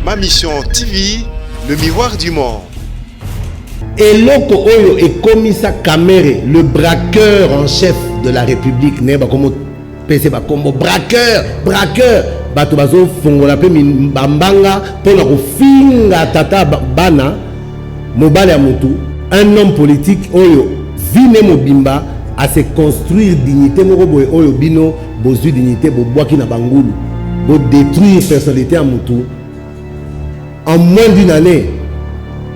Ma Mission TV, le miroir du monde. Et l'autre oyo est commissaire Kamere, le braqueur en chef de la République. Né comme PC comme braqueur. Bato bazo fongola pe mbanga pour la finga tata bana mobile amutu. Un homme politique oyo vine mobimba à se construire dignité moko boy oyo bino bozu dignité bo boaki na bangulu bo détruire personnalité amutu en moins d'une année.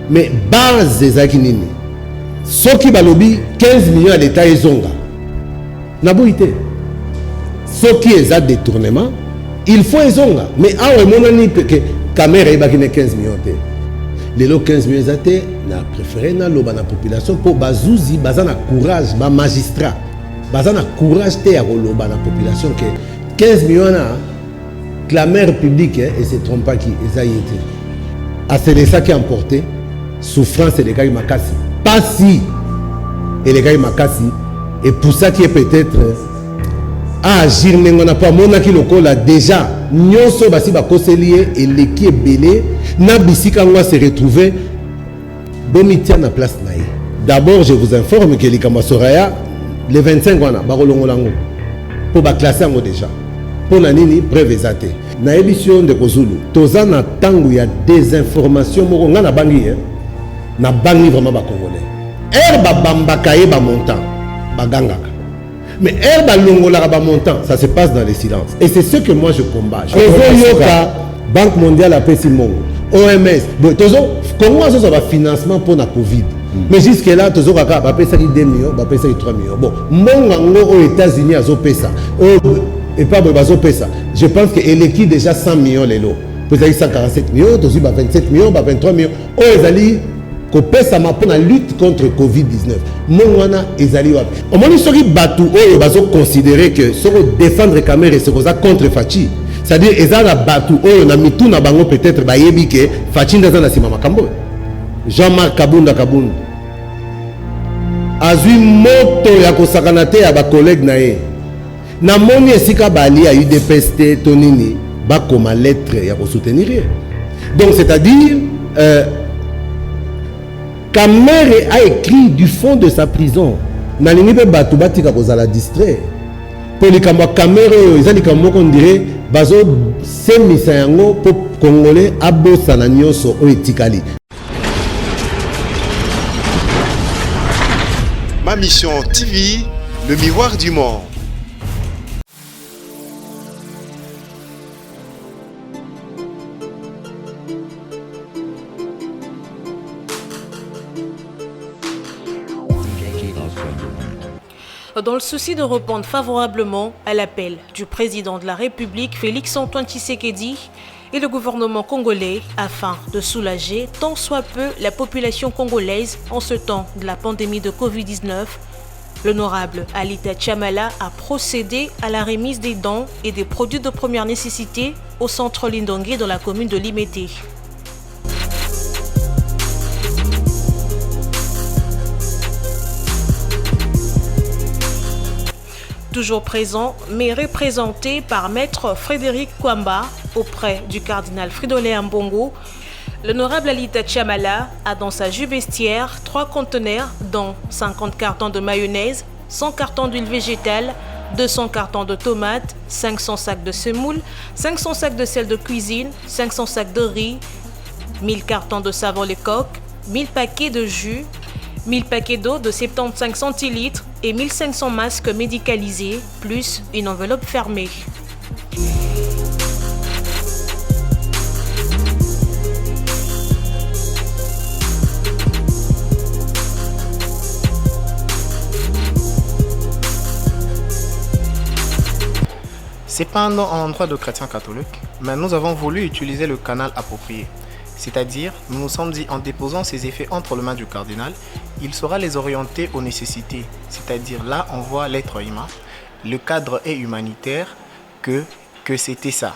Mais base ezaki nini soki balobi 15 millions à l'état ezonga na boité soki eza détournement il faut ezonga mais awa monani que caméra ebaki na 15 millions te lelo 15 millions ate na préféré na loba na population pour bazuzi baza na courage ba magistrat baza na courage te ya koloba na population que 15 millions na clameur publique et se trompe pas qui eza yete a c'est ça qui a emporté souffrance et les gars makasi pas si et les gars makasi et pour ça qui est peut-être à agir n'en a pas mon qui le colle déjà nyonso basi ba koselier et l'équipe belé na bisika ngwa se retrouver bomitia na place naï. D'abord je vous informe que les Kamasoraya les 25 wana ba kolongolango pour ba classer ngo déjà pour na nini preuve ezate na émission de Kozulu toza na tango ya désinformation moko nga na bangi na bangi vraiment ba congolais herba bambaka ye ba montant bagangaka mais herba longola ba montant ça se passe dans le silence et c'est ce que moi je combats yoka Banque mondiale appelle Simon OMS bon tozo comment ça va financement pour la Covid mais jusque là tozo kaka ba pesa ki 2 millions ba pesa ki 3 millions bon monga ngo aux États-Unis azo pesa et pas bazo pesa je pense que eleki déjà 100 millions les lots peut-être 147 millions tozo ba 27 millions ba 23 millions ezali ko pesa ma pour la lutte contre Covid-19 mongwana ezali wapi au moins soki batu oyo bazo considérer que soko défendre caméra c'est ça contre Fachi c'est-à-dire ezala batu oyo na mitu na bango peut-être ba yebi que Fachi ndaza na sima makambo Jean-Marc Kabunda azui moto ya kosakana te ya ba collègue na ye na moni esika bali ya UDPS te tonini ba comme lettre ya ko soutenir donc c'est-à-dire Kamere a écrit du fond de sa prison. Nalingi be batu batika kozala distrait. Pour les Kamere, ils ont qu'on dirait bazo semisa yango pour congolais abosa na nyoso o etikali. Ma Mission TV, le miroir du monde. Dans le souci de répondre favorablement à l'appel du président de la République, Félix-Antoine Tshisekedi, et le gouvernement congolais afin de soulager tant soit peu la population congolaise en ce temps de la pandémie de Covid-19, l'honorable Alita Chamala a procédé à la remise des dons et des produits de première nécessité au centre Lindongué dans la commune de Limete. Toujours présent, mais représenté par Maître Frédéric Kwamba auprès du cardinal Fridolin Mbongo, l'honorable Alita Chamala a dans sa jupe vestiaire 3 conteneurs dont 50 cartons de mayonnaise, 100 cartons d'huile végétale, 200 cartons de tomates, 500 sacs de semoule, 500 sacs de sel de cuisine, 500 sacs de riz, 1000 cartons de savon Lecoq, 1000 paquets de jus, 1000 paquets d'eau de 75 centilitres et 1500 masques médicalisés, plus une enveloppe fermée. C'est pas un endroit de chrétiens catholiques, mais nous avons voulu utiliser le canal approprié. C'est-à-dire, nous nous sommes dit en déposant ces effets entre les mains du cardinal, il saura les orienter aux nécessités. C'est-à-dire là, on voit l'être humain, le cadre est humanitaire, que c'était ça.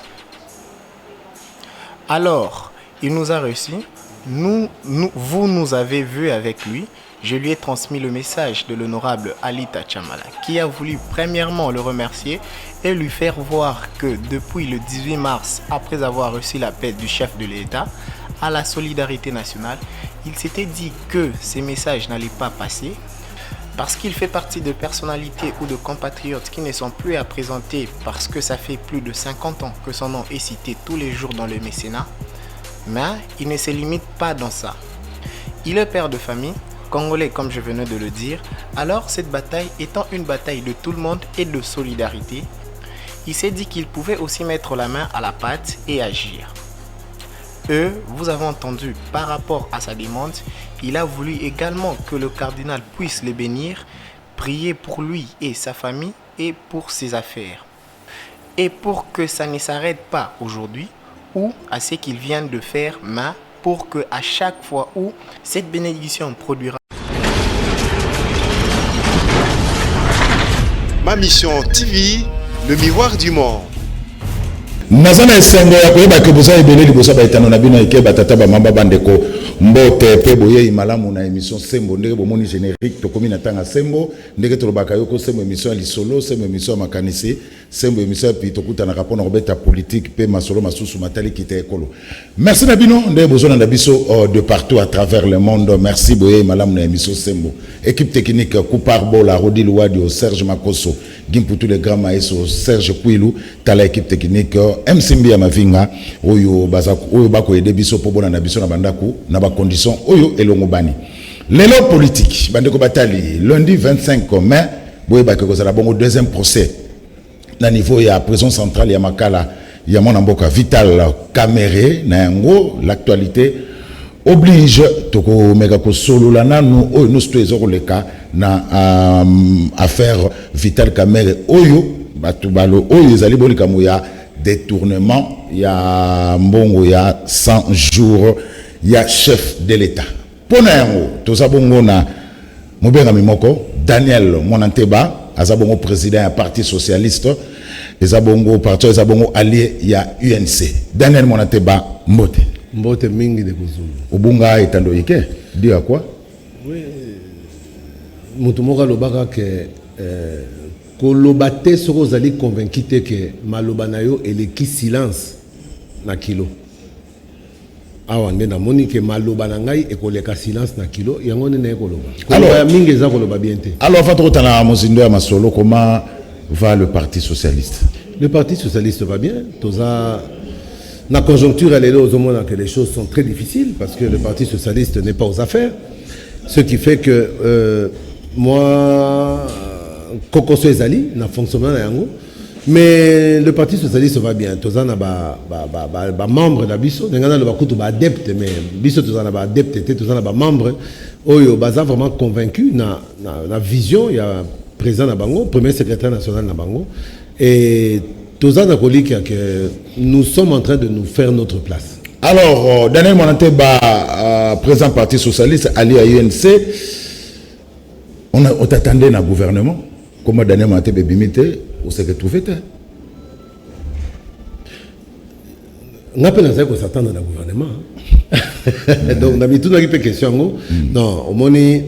Alors, il nous a reçus, vous nous avez vus avec lui, je lui ai transmis le message de l'honorable Alita Chamala, qui a voulu premièrement le remercier et lui faire voir que depuis le 18 mars, après avoir reçu l'appel du chef de l'État à la solidarité nationale, il s'était dit que ces messages n'allaient pas passer parce qu'il fait partie de personnalités ou de compatriotes qui ne sont plus à présenter parce que ça fait plus de 50 ans que son nom est cité tous les jours dans le mécénat. Mais il ne se limite pas dans ça. Il est père de famille, congolais comme je venais de le dire, alors cette bataille étant une bataille de tout le monde et de solidarité, il s'est dit qu'il pouvait aussi mettre la main à la pâte et agir. Vous avez entendu, par rapport à sa demande, il a voulu également que le cardinal puisse le bénir, prier pour lui et sa famille et pour ses affaires. Et pour que ça ne s'arrête pas aujourd'hui ou à ce qu'il vient de faire, mais pour que à chaque fois où cette bénédiction produira. Ma mission TV, le miroir du monde. Nazana esengo ya koyeba ke boza ebele liboso baetano na bino eke batata bamamba bandeko mbote pe boye malamu na émission Sembo ndenge bomoni générique tokomi na tanga Sembo ndenge tolobaka yoko Sembo émission ya lisolo Sembo émission ya makanisi Sembo émission pi tokuta na rapport na robeta politique pe masolo masusu matali kite ekolo. Merci na bino ndenge bozo na biso de partout à travers le monde. Merci boye malamu na émission Sembo. Équipe technique Koupar Bola Rodil Wadio Serge Makoso Gimputu le grand maestro Serge Kouilou tala équipe technique MCMB ya mavinga oyo bazako oyo bako ede biso po bona na biso na bandaku na ba condition oyo elongo bani lelo politique bandeko batali lundi 25 mai boye bako kozala bongo deuxième procès na niveau ya prison centrale ya Makala ya mona mboka Vital Kamerhe na yango l'actualité oblige toko mega ko solola nanu oyo nous tous le cas na affaire Vital Kamerhe oyo batu balo oyo ezali bolika moya détournement, il y a mbongo, il y a 100 jours, il y a chef de l'État. Ponengo, tozabongo na Mubenga Mimoko, Daniel Monanteba, azabongo président du Parti socialiste, ezabongo parti ezabongo allié il y a UNC. Daniel Monanteba Mbote. Mbote mingi de Kuzulu. Obunga etando yeke, dis à quoi? Oui. Mutumoka lobaka ke kolobate soko zali convaincu que maloba na yo eleki silence na kilo awa nde na moni ke maloba na ngai ekoleka silence na kilo yango nde na ekoloba alors ya mingi eza koloba bien te. Alors fa tokotana mozindo ya masolo, comment va le Parti socialiste? Le Parti socialiste va bien. Toza na conjoncture elle est là au moment que les choses sont très difficiles parce que le Parti socialiste n'est pas aux affaires, ce qui fait que moi Kokoso ezali na fonctionnement na yango, mais le Parti socialiste va bien. Tozana ba membre da biso ngana le bakutu ba adepte, mais biso tozana ba adepte te tozana ba membre oyo baza vraiment convaincu na vision ya président na bango, premier secrétaire national na bango, et tozana kolika que nous sommes en train de nous faire notre place. Alors Daniel Monanteba président Parti socialiste allié à UNC, on t'attendait dans le gouvernement. Comment Daniel Monanteba bimite, on s'est retrouvé. On a pensé qu'on s'attendait dans le gouvernement. Donc, on a mis tout dans les questions. Non, on a dit,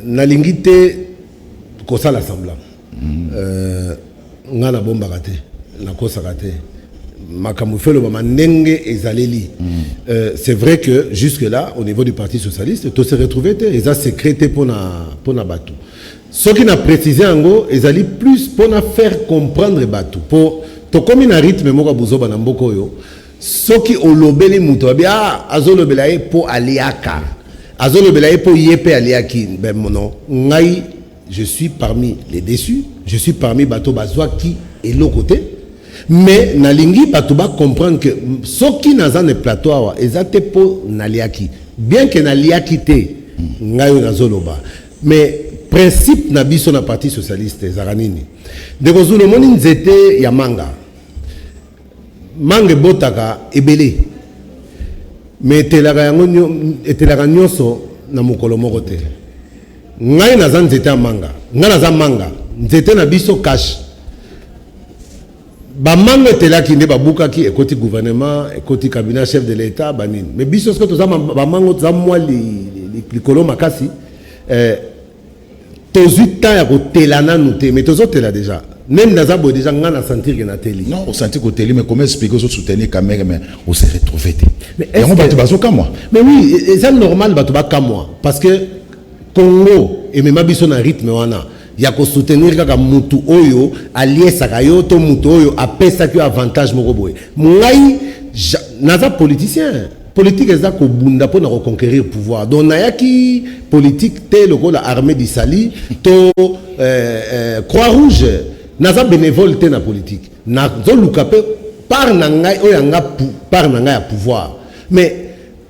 l'ingité, qu'on s'est l'assemblée. On a la bombe raté, la cause raté. C'est vrai que jusque-là, au niveau du Parti socialiste, tout s'est retrouvé, ils ont sécrété pour na bateau. Ce qui n'a précisé en gros, ils allaient plus pour faire comprendre bateau. Pour comme un rythme, moi, buzo banamboko yo. Ce qui au lobeli muto, azolo belaye pour aliaka, azolo belaye pour yepe aliaki. Ben mon nom, ngai, je suis parmi les déçus, je suis parmi bateau bazoa qui est l'autre côté. Mais nalingi batuba comprendre que ce qui n'a pas de plateau ezate po naliaki, bien que naliaki te ngayo nazoloba, mais principe na biso na Parti socialiste zaranini de kozulu moni nzete ya manga botaka ebele, mais etelaka nyonso na mokolo moko te. Ngai naza nzete ya manga, ngai naza manga nzete na biso cash ba manga etelaki nde babukaki ekoti gouvernement ekoti cabinet chef de l'État banini, mais biso ce que toza ba manga toza moi likolo makasi tozwi temps ya kotelana nous te mais tozotela déjà même dans abo déjà ngana sentir que na teli non au sentir que teli mais comment expliquer aux soutenir caméra mais on s'est retrouvé mais est-ce que moi mais oui c'est normal bato ba moi parce que Congo et même biso na rythme wana ya ko soutenir kaka mutu oyo aliesaka yo to mutu oyo apesa ki avantage moko boye ngai naza politicien politique eza ko bunda pour na reconquérir pouvoir donc nayaki politique te lokola armée du Sali to Croix Rouge naza bénévole te na politique nazo luka pe par na ngai oyo nga par na ngai ya pouvoir mais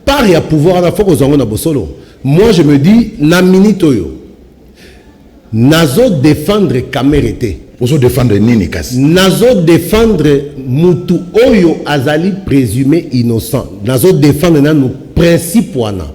par ya pouvoir na faut kozongo na bosolo moi je me dis na minute oyo nazo défendre Kamerete ozo défendre nini kasi nazo défendre mutu oyo azali présumé innocent nazo défendre na no principe wana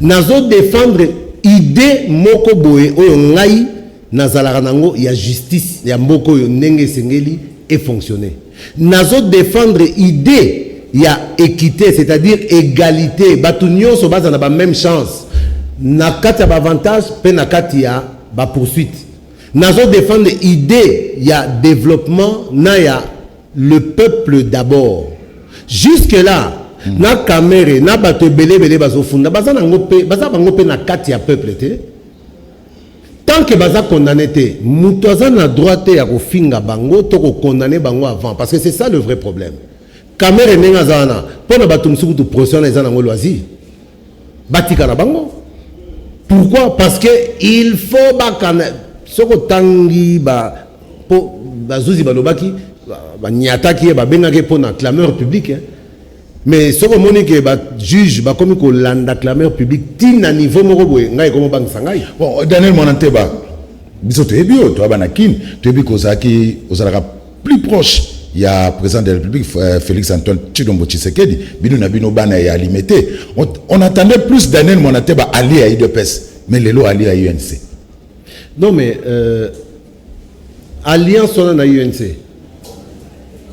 nazo défendre idée moko boye oyo ngai nazalaka nango ya justice ya mboko oyo ndenge sengeli et fonctionner nazo défendre idée ya équité c'est-à-dire égalité batu nyonso baza na ba même chance na kati ya ba avantage pe na kati ya ba poursuite nazo défendre idée ya développement na ya le peuple d'abord jusque là na Kamere na bato belé bazofunda baza nango pe baza bango pe na kati ya peuple te tant que baza condamné te mutu aza na droit te ya kofinga bango to ko condamner bango avant parce que c'est ça le vrai problème Kamere nenga zana pona bato musuku to procès na ezana ngo loisir batika na bango pourquoi parce que il faut bakana soko tangi ba po bazuzi balobaki ba nyataki ba bengaki pona clameur public hein? Mais soko monique ba juge ba komi ko landa clameur public tina niveau moko boye ngai komo bang sangai bon Daniel Monanteba biso to ebio to abana kin to ebi kozaki ozalaka plus proche il y a président de la République Félix Antoine Tshilombo Tshisekedi bino na bino bana ya limité on attendait plus Daniel Monanteba allié à UDPS mais lelo allié à UNC non mais alliance on a UNC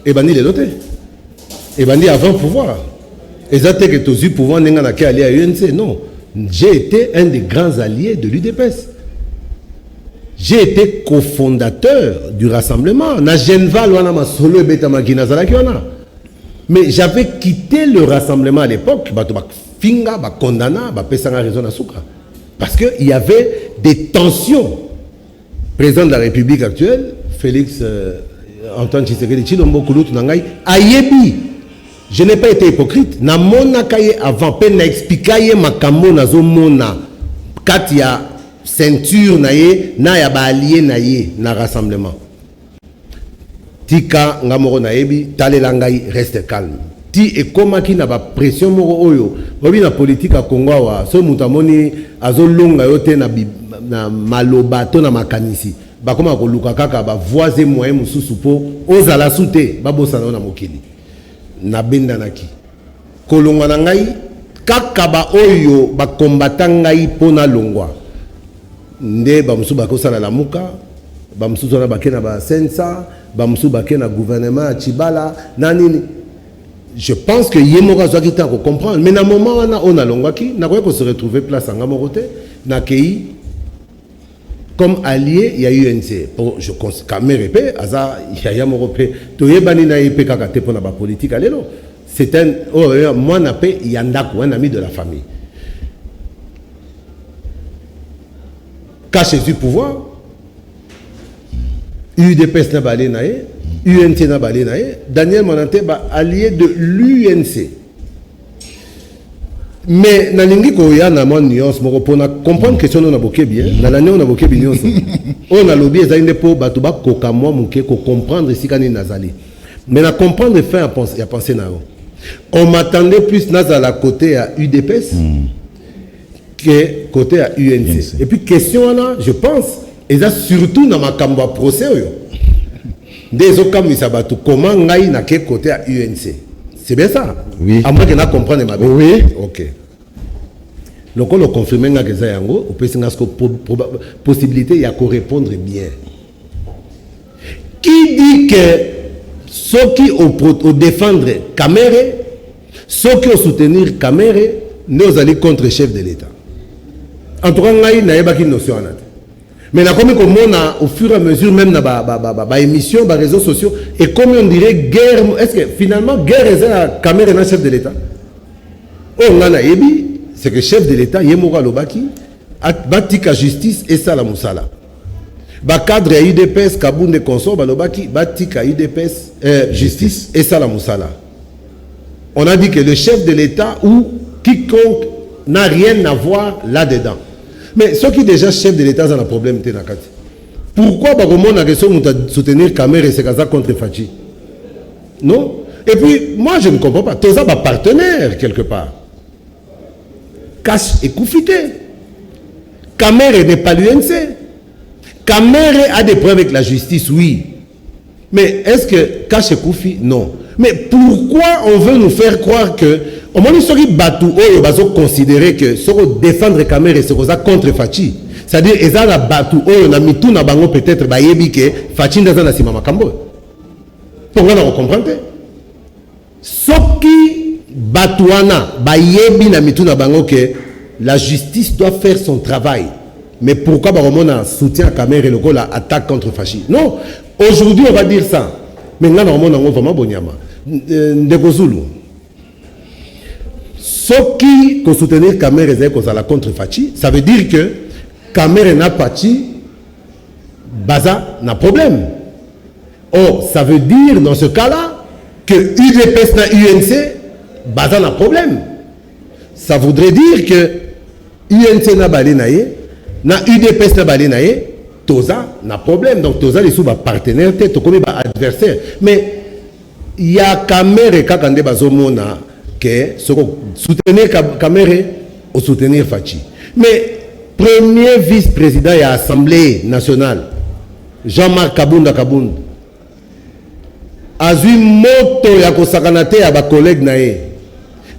et bani lelo te et bani avant pouvoir exact que tous eu pouvoir n'enga na allié à UNC non j'ai été un des grands alliés de l'UDPS. J'ai été cofondateur du rassemblement. Na Genval wana ma solo beta makina zalaki wana. Mais j'avais quitté le rassemblement à l'époque, bato ba finga ba condamna ba pesanga raison na suka. Parce que il y avait des tensions. Président de la République actuelle, Félix Antoine Tshisekedi Tshilombo Kulutu nangai ayebi. Je n'ai pas été hypocrite. Na mona kaye avant peine na expliquer makambo na zo mona katia ceinture na ye na ya ba allié na ye na rassemblement. Tika ngamoro na yebi talela ngai reste calme. Ti ekomaki na ba pression moko oyo bobi na politique ya Congo wa so mutamoni azolonga yote na maloba to na makanisi bakoma ko luka kaka ba voisin moyen mususu po ozala sute babosana na mokili na benda naki kolongwa na ngai kaka ba oyo ba combattant ngai pona longwa nde ba musu bakosala la muka ba musu na bakena ba sensa ba musu bakena gouvernement Chibala nanini. Je pense que Yemora Zouaki t'a comprendre. Mais dans le moment où on a longwaki, on a se retrouver place en Gamorote, na kei comme allié il y a UNC. Je pense Kamere aza il y a Yamorope. To yebani na ipe kakate pour na ba politique alelo. C'est un moi na pe yandaku un ami de la famille. Caché du pouvoir. UDPS na balé na ye. UNC na balé na ye, Daniel Monanteba allié de l'UNC. Mais nalingi ko ya na mon nuance moko pona comprendre question on a boké bien, na l'année on a boké bien nuance. On a lobby za inde po batu ba koka moi muke ko comprendre si kani nazali. Mais na comprendre fin à penser na o. On m'attendait plus nazala côté à UDPS que côté à UNC. Et puis question là, je pense, et ça surtout dans ma makambo procès yo. Des autres comment ngai na quel côté à UNC. C'est bien ça? Oui. À moins que na comprendre ma bien. Oui. Ok. Donc on a confirmé que ça yango, on peut possibilité il y a qu'on répondre bien. Qui dit que ceux qui au défendre Kamere, ceux qui au soutenir Kamere, nous allons contre le chef de l'État. En tout cas, ngai na yeba ki notion anate. Mais na comme au fur et à mesure même na ba émission, ba réseaux sociaux et comme on dirait guerre, est-ce que finalement guerre est la caméra na chef de l'État? Oh ngana yebi, c'est que chef de l'État Yemora Lobaki batika justice et ça la musala. Ba cadre ya UDPS Kabunde Consort ba Lobaki batika UDPS justice et ça la musala. On a dit que le chef de l'État ou quiconque n'a rien à voir là-dedans. Mais ceux qui déjà chef de l'État ont un problème. Pourquoi on a soutenir Kamer et Sekaza contre Fachi? Non? Et puis, moi je ne comprends pas. Tous ça va partenaire quelque part. Cash et Koufité. Kamer n'est pas l'UNC. Kamer a des preuves avec la justice, oui. Mais est-ce que Cash et Koufi? Non. Mais pourquoi on veut nous faire croire que au moins, ils Batou, ils considérer que ce qu'on défendre Kamer, c'est contre Fachi. C'est-à-dire, ils ont Batou, ils ont mis tout dans bango peut-être, que Fachi n'a pas Simama Kambo. Pourquoi on comprend? Ce qui Batouana, Bayebi n'a mis tout dans bango que la justice doit faire son travail. Mais pourquoi on a soutien à Kamer et le go la attaque contre Fachi? Non, aujourd'hui on va dire ça. Mais là, on va vraiment bonyama. Ndekozulu. Ce qui soutenir Kamer et la contre Fachi, ça veut dire que Kamer n'a pas Fachi, Baza n'a problème. Or, ça veut dire dans ce cas-là que UDPS n'a UNC, Baza n'a problème. Ça voudrait dire que UNC n'a balenaye, n'a UDPS n'a balenaye, Toza n'a problème. Donc Toza les sous partenaire, tu connais adversaire. Mais il y a Kamer et Kakande Bazomona que soutenir Kamer ou soutenir Fachi. Mais premier vice-président de l'Assemblée nationale, Jean-Marc Kabunda Kabund, a eu moto ya kosakanate à ba collègue nae.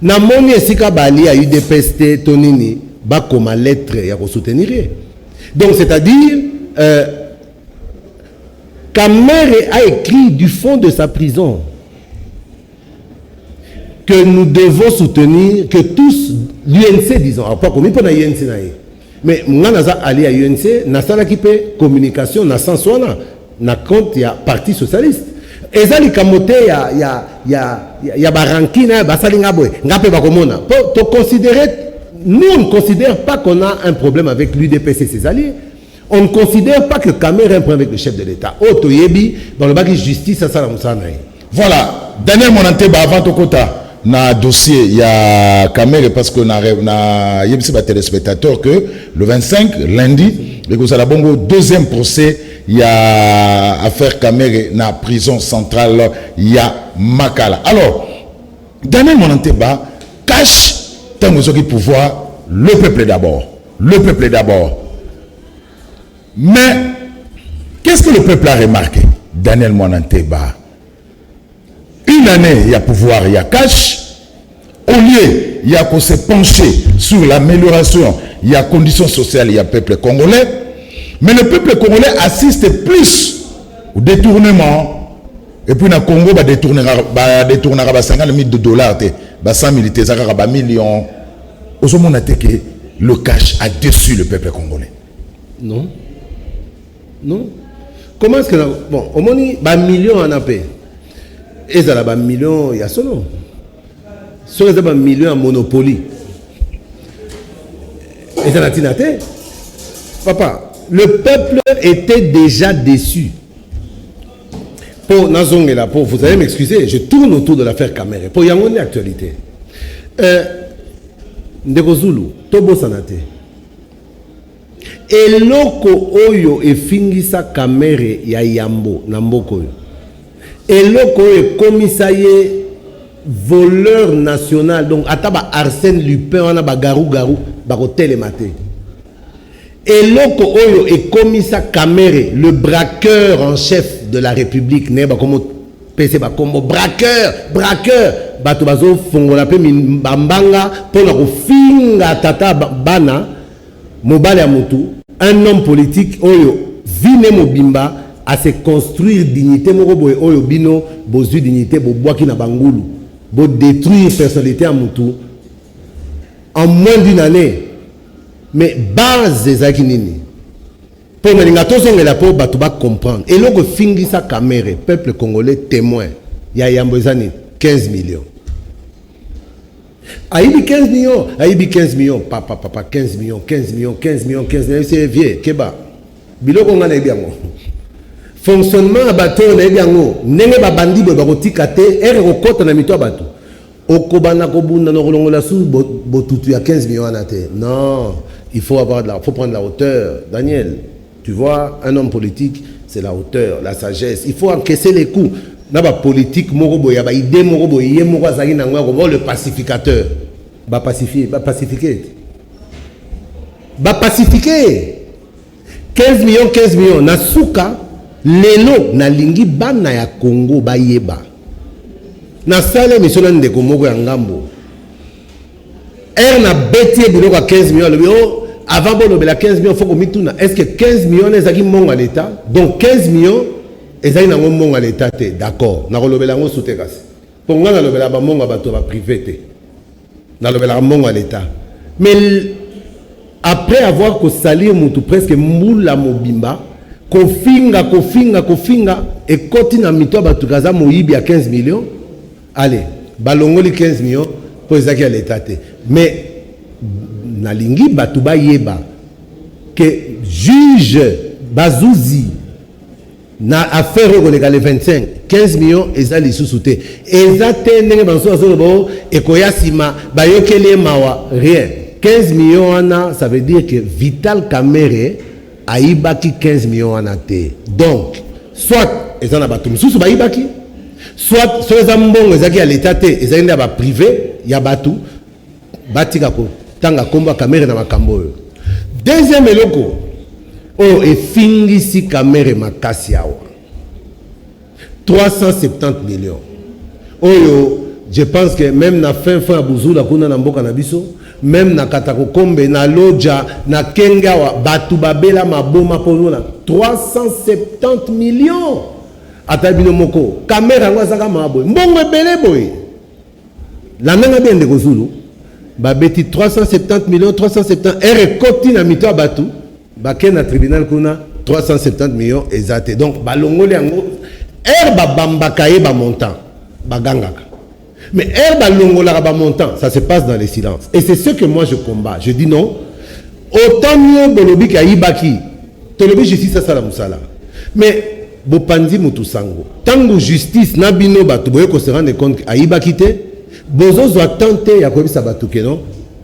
Na moni esika bali a UDPS tonini ba comme lettre ya ko soutenir. Donc c'est-à-dire Kamer a écrit du fond de sa prison que nous devons soutenir, que tous, l'UNC, disons, pas comme il peut y UNC, mais nous avons allé à UNC, nous avons équipé communication, nous avons compte, il y a Parti Socialiste. Et ça, il y a Barankina, Basalingaboy, Ngapé Bakomona. Pour considérer, nous, on ne considère pas qu'on a un problème avec l'UDPS et ses alliés. On ne considère pas que Kamer a un problème avec le chef de l'État. Toyebi, dans le bac de justice, ça, ça, voilà. Daniel Monanteba, avant Tokota. Na dossier il y a Kamer parce que na yebisi ba téléspectateurs que le 25 lundi le Gozala Bongo deuxième procès il y a affaire Kamer na prison centrale il y a Makala. Alors Daniel Monanteba cache tant que pouvoir le peuple d'abord mais qu'est-ce que le peuple a remarqué? Daniel Monanteba, une année, il y a pouvoir, il y a cash. Au lieu, il y a qu'on se pencher sur l'amélioration, il y a conditions sociales, il y a peuple congolais. Mais le peuple congolais assiste plus au détournement. Et puis, dans le Congo, il détournera 50 000 $, 100 000, millions. Au moment où le cash a déçu le peuple congolais. Non. Non. Comment est-ce que... Bon, au moins, il y a millions en AP. Et ça a un million, il y a son nom. Ça a un million en Monopoly. Et ça a tinaté. Papa, le peuple était déjà déçu. Pour Nazongela, pour vous allez m'excuser, je tourne autour de l'affaire Kamer. Pour Yangon actualité. Ndekozulu, Tobo Sanate. Et loko oyo e fingisa Kamer ya Yambo, Namboko. Et loko e komisaye voleur national, donc ataba Arsène Lupin, on a ba garou ba hotel maté. Et loko oyo e komisa Kamer, le braqueur en chef de la République, ne ba comme PC ba comme braqueur, bato bazo fongola pe mbanga pona ko finga tata bana mobile ya mutu, un homme politique oyo vine mobimba à se construire dignité moko boye oyo bino bozu dignité bo boaki na bangulu bo détruire personnalité à mutu en moins d'une année Mais base ezaki nini? Pour melinga tozongela po bato ba comprendre. Et loko fingi sa caméra, peuple congolais témoin. Ya yambo ezani 15 millions. Aïbi 15 millions, Aïbi 15 millions, papa, 15 millions, 15 millions, 15 millions, 15 millions, c'est vieux, Keba. Biloko nga na ebiango. Fonctionnement à bateau na ebiango. Nenge ba bandi bo bakotika te, ere kokota na mito bateau. Okobana kobunda na kolongola sou botutu ya 15 millions na te. Non, il faut faut prendre la hauteur. Daniel, tu vois, un homme politique, c'est la hauteur, la sagesse. Il faut encaisser les coups. Naba politique morobo ya ba idée morobo yé moko azaki na ngwa ko le pacificateur ba pacifier ba pacifier 15 millions na suka lelo na lingi bana ya Congo ba yeba na sale mission ndeko moko ya ngambo na beti biloko 15 millions le avant bon la 15 millions faut ko mituna est-ce que 15 millions ezaki mongo à l'état donc 15 millions ezali na mongo à l'état te d'accord na kolobela ngo soute kasi ponga na lobela ba mongo bato ba privé te na lobela mongo à l'état mais après avoir ko salir mutu presque mbula mobimba kofinga et koti na mito bato kaza moyibi à 15 millions allez balongoli 15 millions pour ezaki à l'état te mais na lingi bato ba yeba que juge Bazouzi na affaire au les 25 15 millions ezali sous-souté ezate ndenge banso solo ekoyasima bayokeli mawa rien 15 millions ana ça veut dire que Vital Kamerhe aibaki 15 millions ana te donc soit ezana batum sous baibaki soit so ezambongo ezaki à l'état te ezali na ba privé ya batu batika ko tanga komba Kamerhe na makambo. Deuxième eloko oh et fingisi Kamerhe makasi awa 370 millions. Oh je pense que même na fin à Bouzoula kuna na mboka na biso même na Katako Kombe na Loja na Kengawa batu babela maboma ponona 370 millions. Atabino moko Kamerhe ngazaka mabo mbongo ebele boy la nanga bende ko Zulu babeti 370 millions 370 rekoti na mito batu bakena tribunal kuna 370 millions ezate donc balongole yango babambaka ye ba montant bagangaka mais balongola ba montant ça se passe dans le silence et c'est ce que moi je combat je dis non autant mieux bolobi ka ibaki tolobi justice ça la musala mais bopandi mutu sango tango justice na bino batu boye ko se rendre compte ayibaki te bozo zo tenter ya ko bisa batu ke non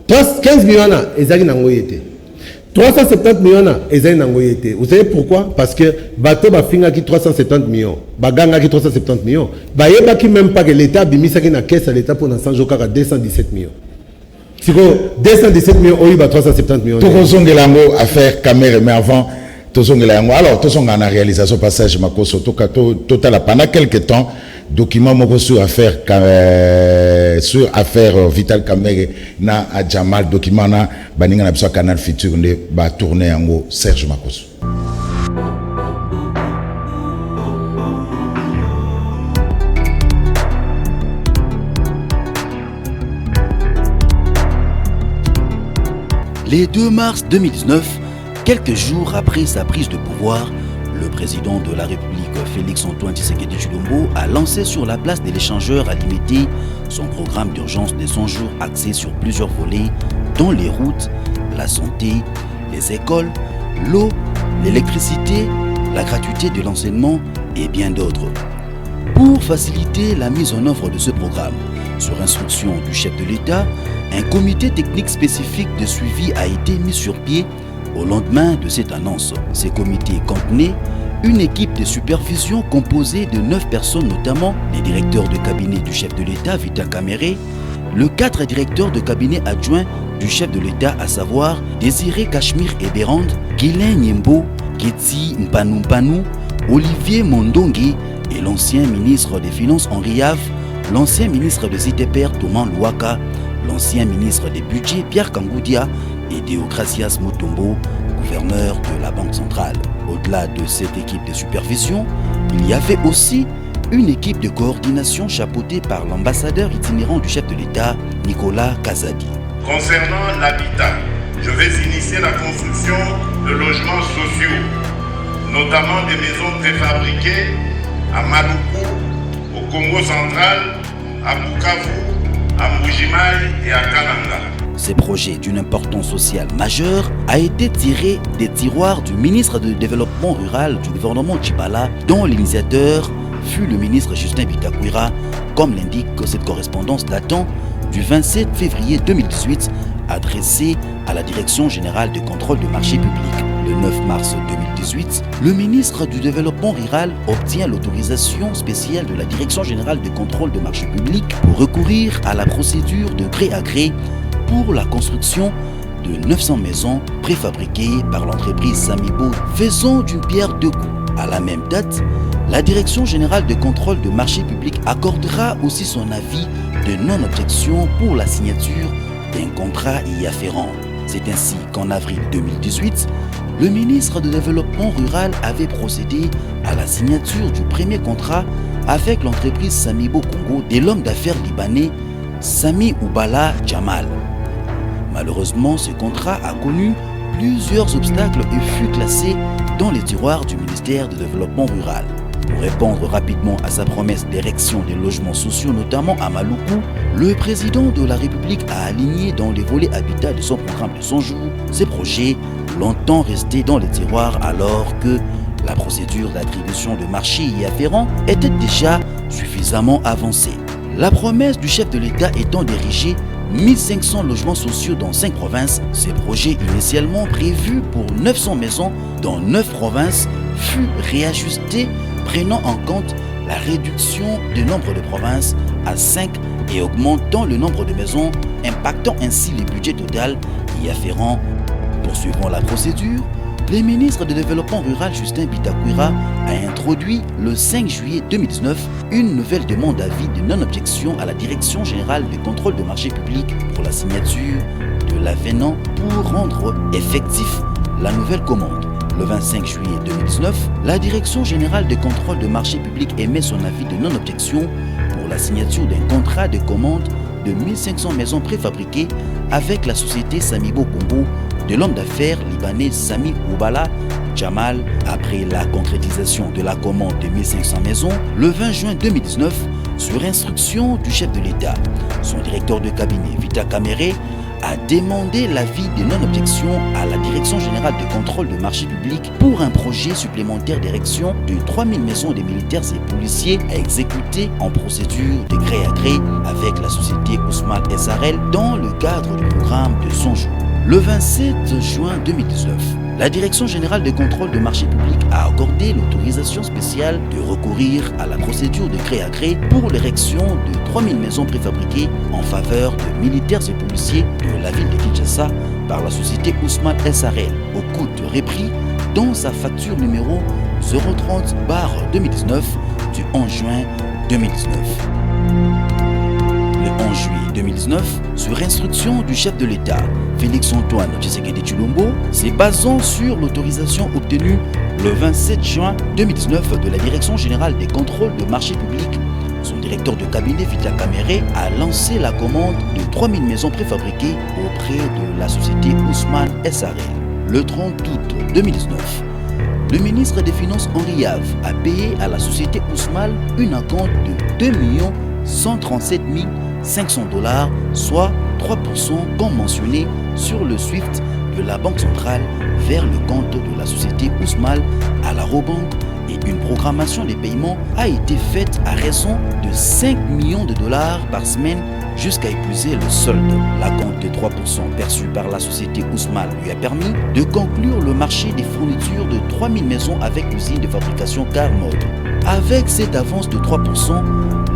15 millions na ezali na ngoyete 370 millions na ezali na ngoyete vous savez pourquoi parce que bato ba finga ki 370 millions baganga ki 370 millions ba yeba ki même pas que l'état bimisa ki na caisse à l'état pour na 100 jours 217 millions siko 217 millions oyi ba 370 millions to kozongela ngo affaire Kamerhe mais avant tozongela yango alors tozonga na réalisation passage makoso total pendant quelques temps document moko sur affaire Vital Kamerhe na Jamal document na baninga na biso Canal Futur nde ba tourner yango Serge Makoso. Les 2 mars 2019, quelques jours après sa prise de pouvoir, le président de la République, Félix-Antoine Tshisekedi Tshilombo, a lancé sur la place de l'échangeur à limiter son programme d'urgence de 100 jours axé sur plusieurs volets, dont les routes, la santé, les écoles, l'eau, l'électricité, la gratuité de l'enseignement et bien d'autres. Pour faciliter la mise en œuvre de ce programme, sur instruction du chef de l'État, un comité technique spécifique de suivi a été mis sur pied au lendemain de cette annonce. Ce comité contenait une équipe de supervision composée de 9 personnes, notamment les directeurs de cabinet du chef de l'État, Vital Kamerhe, le 4 directeurs de cabinet adjoints du chef de l'État, à savoir Désiré Cachemire Eberande, Guilain Nyembo, Ketsi Mpanu, Olivier Mondongi et l'ancien ministre des Finances Henri Yave, l'ancien ministre des ITPR Thomas Louaka, l'ancien ministre des Budgets Pierre Kangoudia et Deogracias Mutombo, gouverneur de la Banque centrale. Au-delà de cette équipe de supervision, il y avait aussi une équipe de coordination chapeautée par l'ambassadeur itinérant du chef de l'État, Nicolas Kazadi. Concernant l'habitat, je vais initier la construction de logements sociaux, notamment des maisons préfabriquées à Maluku, au Congo central, à Bukavu, à Mbujimayi et à Kananga. Ces projets d'une importance sociale majeure a été tiré des tiroirs du ministre du Développement rural du gouvernement Tshibala, dont l'initiateur fut le ministre Justin Bitakwira, comme l'indique cette correspondance datant du 27 février 2018, adressée à la Direction générale de contrôle de marché public. Le 9 mars 2018, le ministre du Développement rural obtient l'autorisation spéciale de la Direction générale de contrôle de marché public pour recourir à la procédure de gré à gré pour la construction de 900 maisons préfabriquées par l'entreprise Samibo, faisant d'une pierre deux coups. À la même date, la Direction générale de contrôle de marché public accordera aussi son avis de non-objection pour la signature d'un contrat y afférent. C'est ainsi qu'en avril 2018, le ministre du Développement rural avait procédé à la signature du premier contrat avec l'entreprise Samibo Congo de l'homme d'affaires libanais Sami Oubala Jamal. Malheureusement, ce contrat a connu plusieurs obstacles et fut classé dans les tiroirs du ministère du Développement rural. Pour répondre rapidement à sa promesse d'érection des logements sociaux, notamment à Maluku, le président de la République a aligné dans les volets habitat de son programme de 100 jours ces projets longtemps restés dans les tiroirs alors que la procédure d'attribution de marché y afférent était déjà suffisamment avancée. La promesse du chef de l'État étant d'ériger 1500 logements sociaux dans 5 provinces, ces projets initialement prévus pour 900 maisons dans 9 provinces furent réajustés prenant en compte la réduction du nombre de provinces à 5 et augmentant le nombre de maisons, impactant ainsi le budget total y afférent. Poursuivant la procédure, le ministre du Développement rural Justin Bitakwira a introduit le 5 juillet 2019 une nouvelle demande d'avis de non-objection à la Direction générale de contrôle de marché public pour la signature de l'avenant pour rendre effectif la nouvelle commande. Le 25 juillet 2019, la Direction générale de contrôle de marché public émet son avis de non-objection pour la signature d'un contrat de commande de 1500 maisons préfabriquées avec la société Samibo Congo de l'homme d'affaires libanais Sami Oubala Jamal. Après la concrétisation de la commande de 1500 maisons, le 20 juin 2019, sur instruction du chef de l'État, son directeur de cabinet Vita Kamere a demandé l'avis de non-objection à la Direction générale de contrôle de marché public pour un projet supplémentaire d'érection de 3000 maisons des militaires et policiers à exécuter en procédure de gré à gré avec la société Ousmane SRL dans le cadre du programme de 100 jours. Le 27 juin 2019, la Direction générale de contrôle de marché public a accordé l'autorisation spéciale de recourir à la procédure de gré à gré pour l'érection de 3000 maisons préfabriquées en faveur de militaires et policiers de la ville de Kinshasa par la société Ousmane SRL au coût de repris dans sa facture numéro 030/2019 du 11 juin 2019. Le 11 juillet 2019, sur instruction du chef de l'État, Félix Antoine Tshisekedi Tshilombo, se basant sur l'autorisation obtenue le 27 juin 2019 de la Direction générale des contrôles de marché public, son directeur de cabinet Vita Kamere a lancé la commande de 3000 maisons préfabriquées auprès de la société Ousmane SRL. Le 30 août 2019, le ministre des Finances Henri Yave a payé à la société Ousmane une acompte de 2 137 500 $, soit 3% comme mentionné sur le SWIFT de la Banque centrale vers le compte de la société Ousmane à la Robank, et une programmation des paiements a été faite à raison de 5 millions de $, par semaine jusqu'à épuiser le solde. La compte de 3% perçue par la société Ousmane lui a permis de conclure le marché des fournitures de 3000 maisons avec l'usine de fabrication Carmode. Avec cette avance de 3%,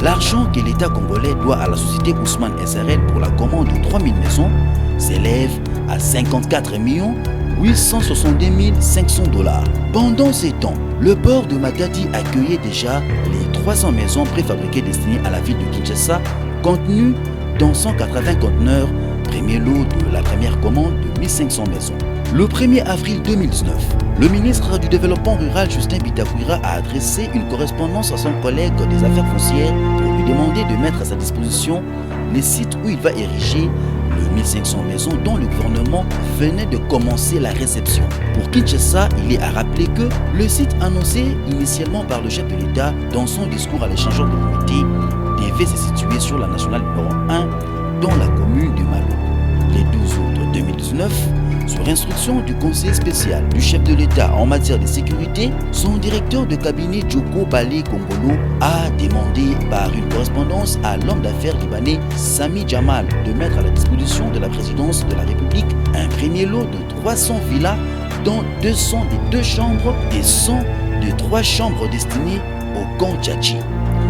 l'argent que l'État congolais doit à la société Ousmane SRL pour la commande de 3000 maisons s'élève à 54 862 500 $. Pendant ces temps, le port de Matadi accueillait déjà les 300 maisons préfabriquées destinées à la ville de Kinshasa, contenues dans 180 conteneurs, premier lot de la première commande de 1500 maisons. Le 1er avril 2019, le ministre du Développement rural Justin Bitakwira a adressé une correspondance à son collègue des affaires foncières pour lui demander de mettre à sa disposition les sites où il va ériger le 1500 maisons dont le gouvernement venait de commencer la réception. Pour Kinshasa, il est à rappeler que le site annoncé initialement par le chef de l'État dans son discours à l'échangeur de l'unité devait se situer sur la nationale numéro 1 dans la commune de Malo. Les 12 août 2019, sur instruction du conseiller spécial du chef de l'État en matière de sécurité, son directeur de cabinet Djoko Balé Kongolo a demandé par une correspondance à l'homme d'affaires libanais Sami Jamal de mettre à la disposition de la présidence de la République un premier lot de 300 villas dont 200 des 2 chambres et 100 de 3 chambres destinées au camp Tchatchi.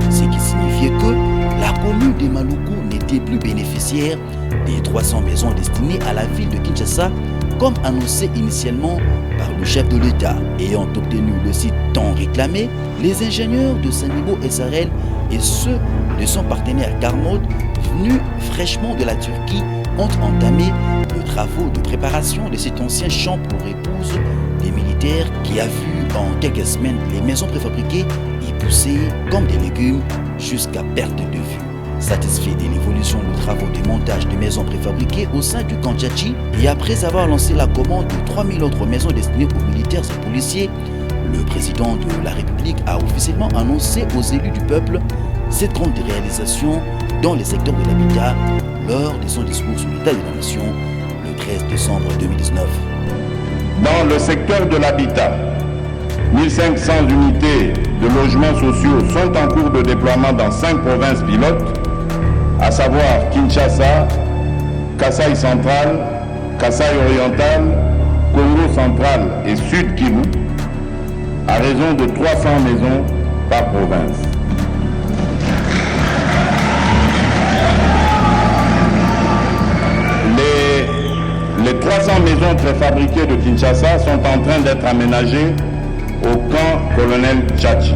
Ce qui signifiait que la commune de Maluku n'était plus bénéficiaire des 300 maisons destinées à la ville de Kinshasa comme annoncé initialement par le chef de l'État. Ayant obtenu le site tant réclamé, les ingénieurs de Sanibo SRL et ceux de son partenaire Carmode, venus fraîchement de la Turquie, ont entamé le travaux de préparation de cet ancien champ pour épouse des militaires qui a vu en quelques semaines les maisons préfabriquées y pousser comme des légumes jusqu'à perte de vue. Satisfait de l'évolution des travaux de montage de maisons préfabriquées au sein du camp Tchatchi et après avoir lancé la commande de 3000 autres maisons destinées aux militaires et policiers, le président de la République a officiellement annoncé aux élus du peuple cette grande réalisation dans les secteurs de l'habitat lors de son discours sur l'état de la nation le 13 décembre 2019. Dans le secteur de l'habitat, 1500 unités de logements sociaux sont en cours de déploiement dans 5 provinces pilotes, à savoir Kinshasa, Kasaï central, Kasaï oriental, Congo central et Sud Kivu, à raison de 300 maisons par province. Les 300 maisons préfabriquées de Kinshasa sont en train d'être aménagées au camp colonel Tchatchi.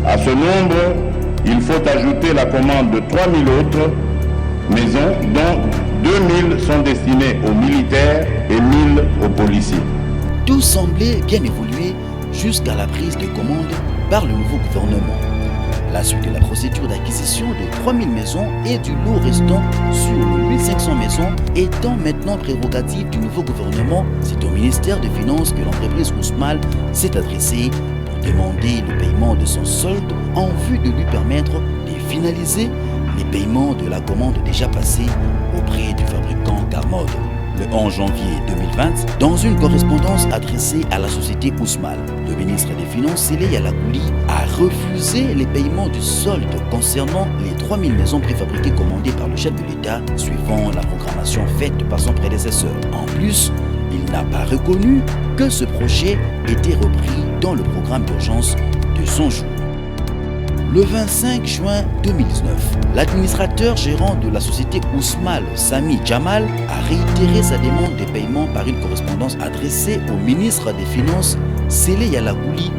À ce nombre, il faut ajouter la commande de 3000 autres maisons, dont 2000 sont destinées aux militaires et 1000 aux policiers. Tout semblait bien évoluer jusqu'à la prise de commande par le nouveau gouvernement. La suite de la procédure d'acquisition de 3000 maisons et du lot restant sur les 1500 maisons étant maintenant prérogative du nouveau gouvernement, c'est au ministère des Finances que l'entreprise Ousmal s'est adressée pour demander le paiement de son solde en vue de lui permettre de finaliser les paiements de la commande déjà passée auprès du fabricant Carmode. Le 11 janvier 2020, dans une correspondance adressée à la société Ousmal, le ministre des Finances, Sélé Yalakouli, a refusé les paiements du solde concernant les 3000 maisons préfabriquées commandées par le chef de l'État, suivant la programmation faite par son prédécesseur. En plus, il n'a pas reconnu que ce projet était repris dans le programme d'urgence de son jour. Le 25 juin 2019, l'administrateur gérant de la société Ousmal, Sami Jamal, a réitéré sa demande de paiement par une correspondance adressée au ministre des Finances, Sélé Yalakouli,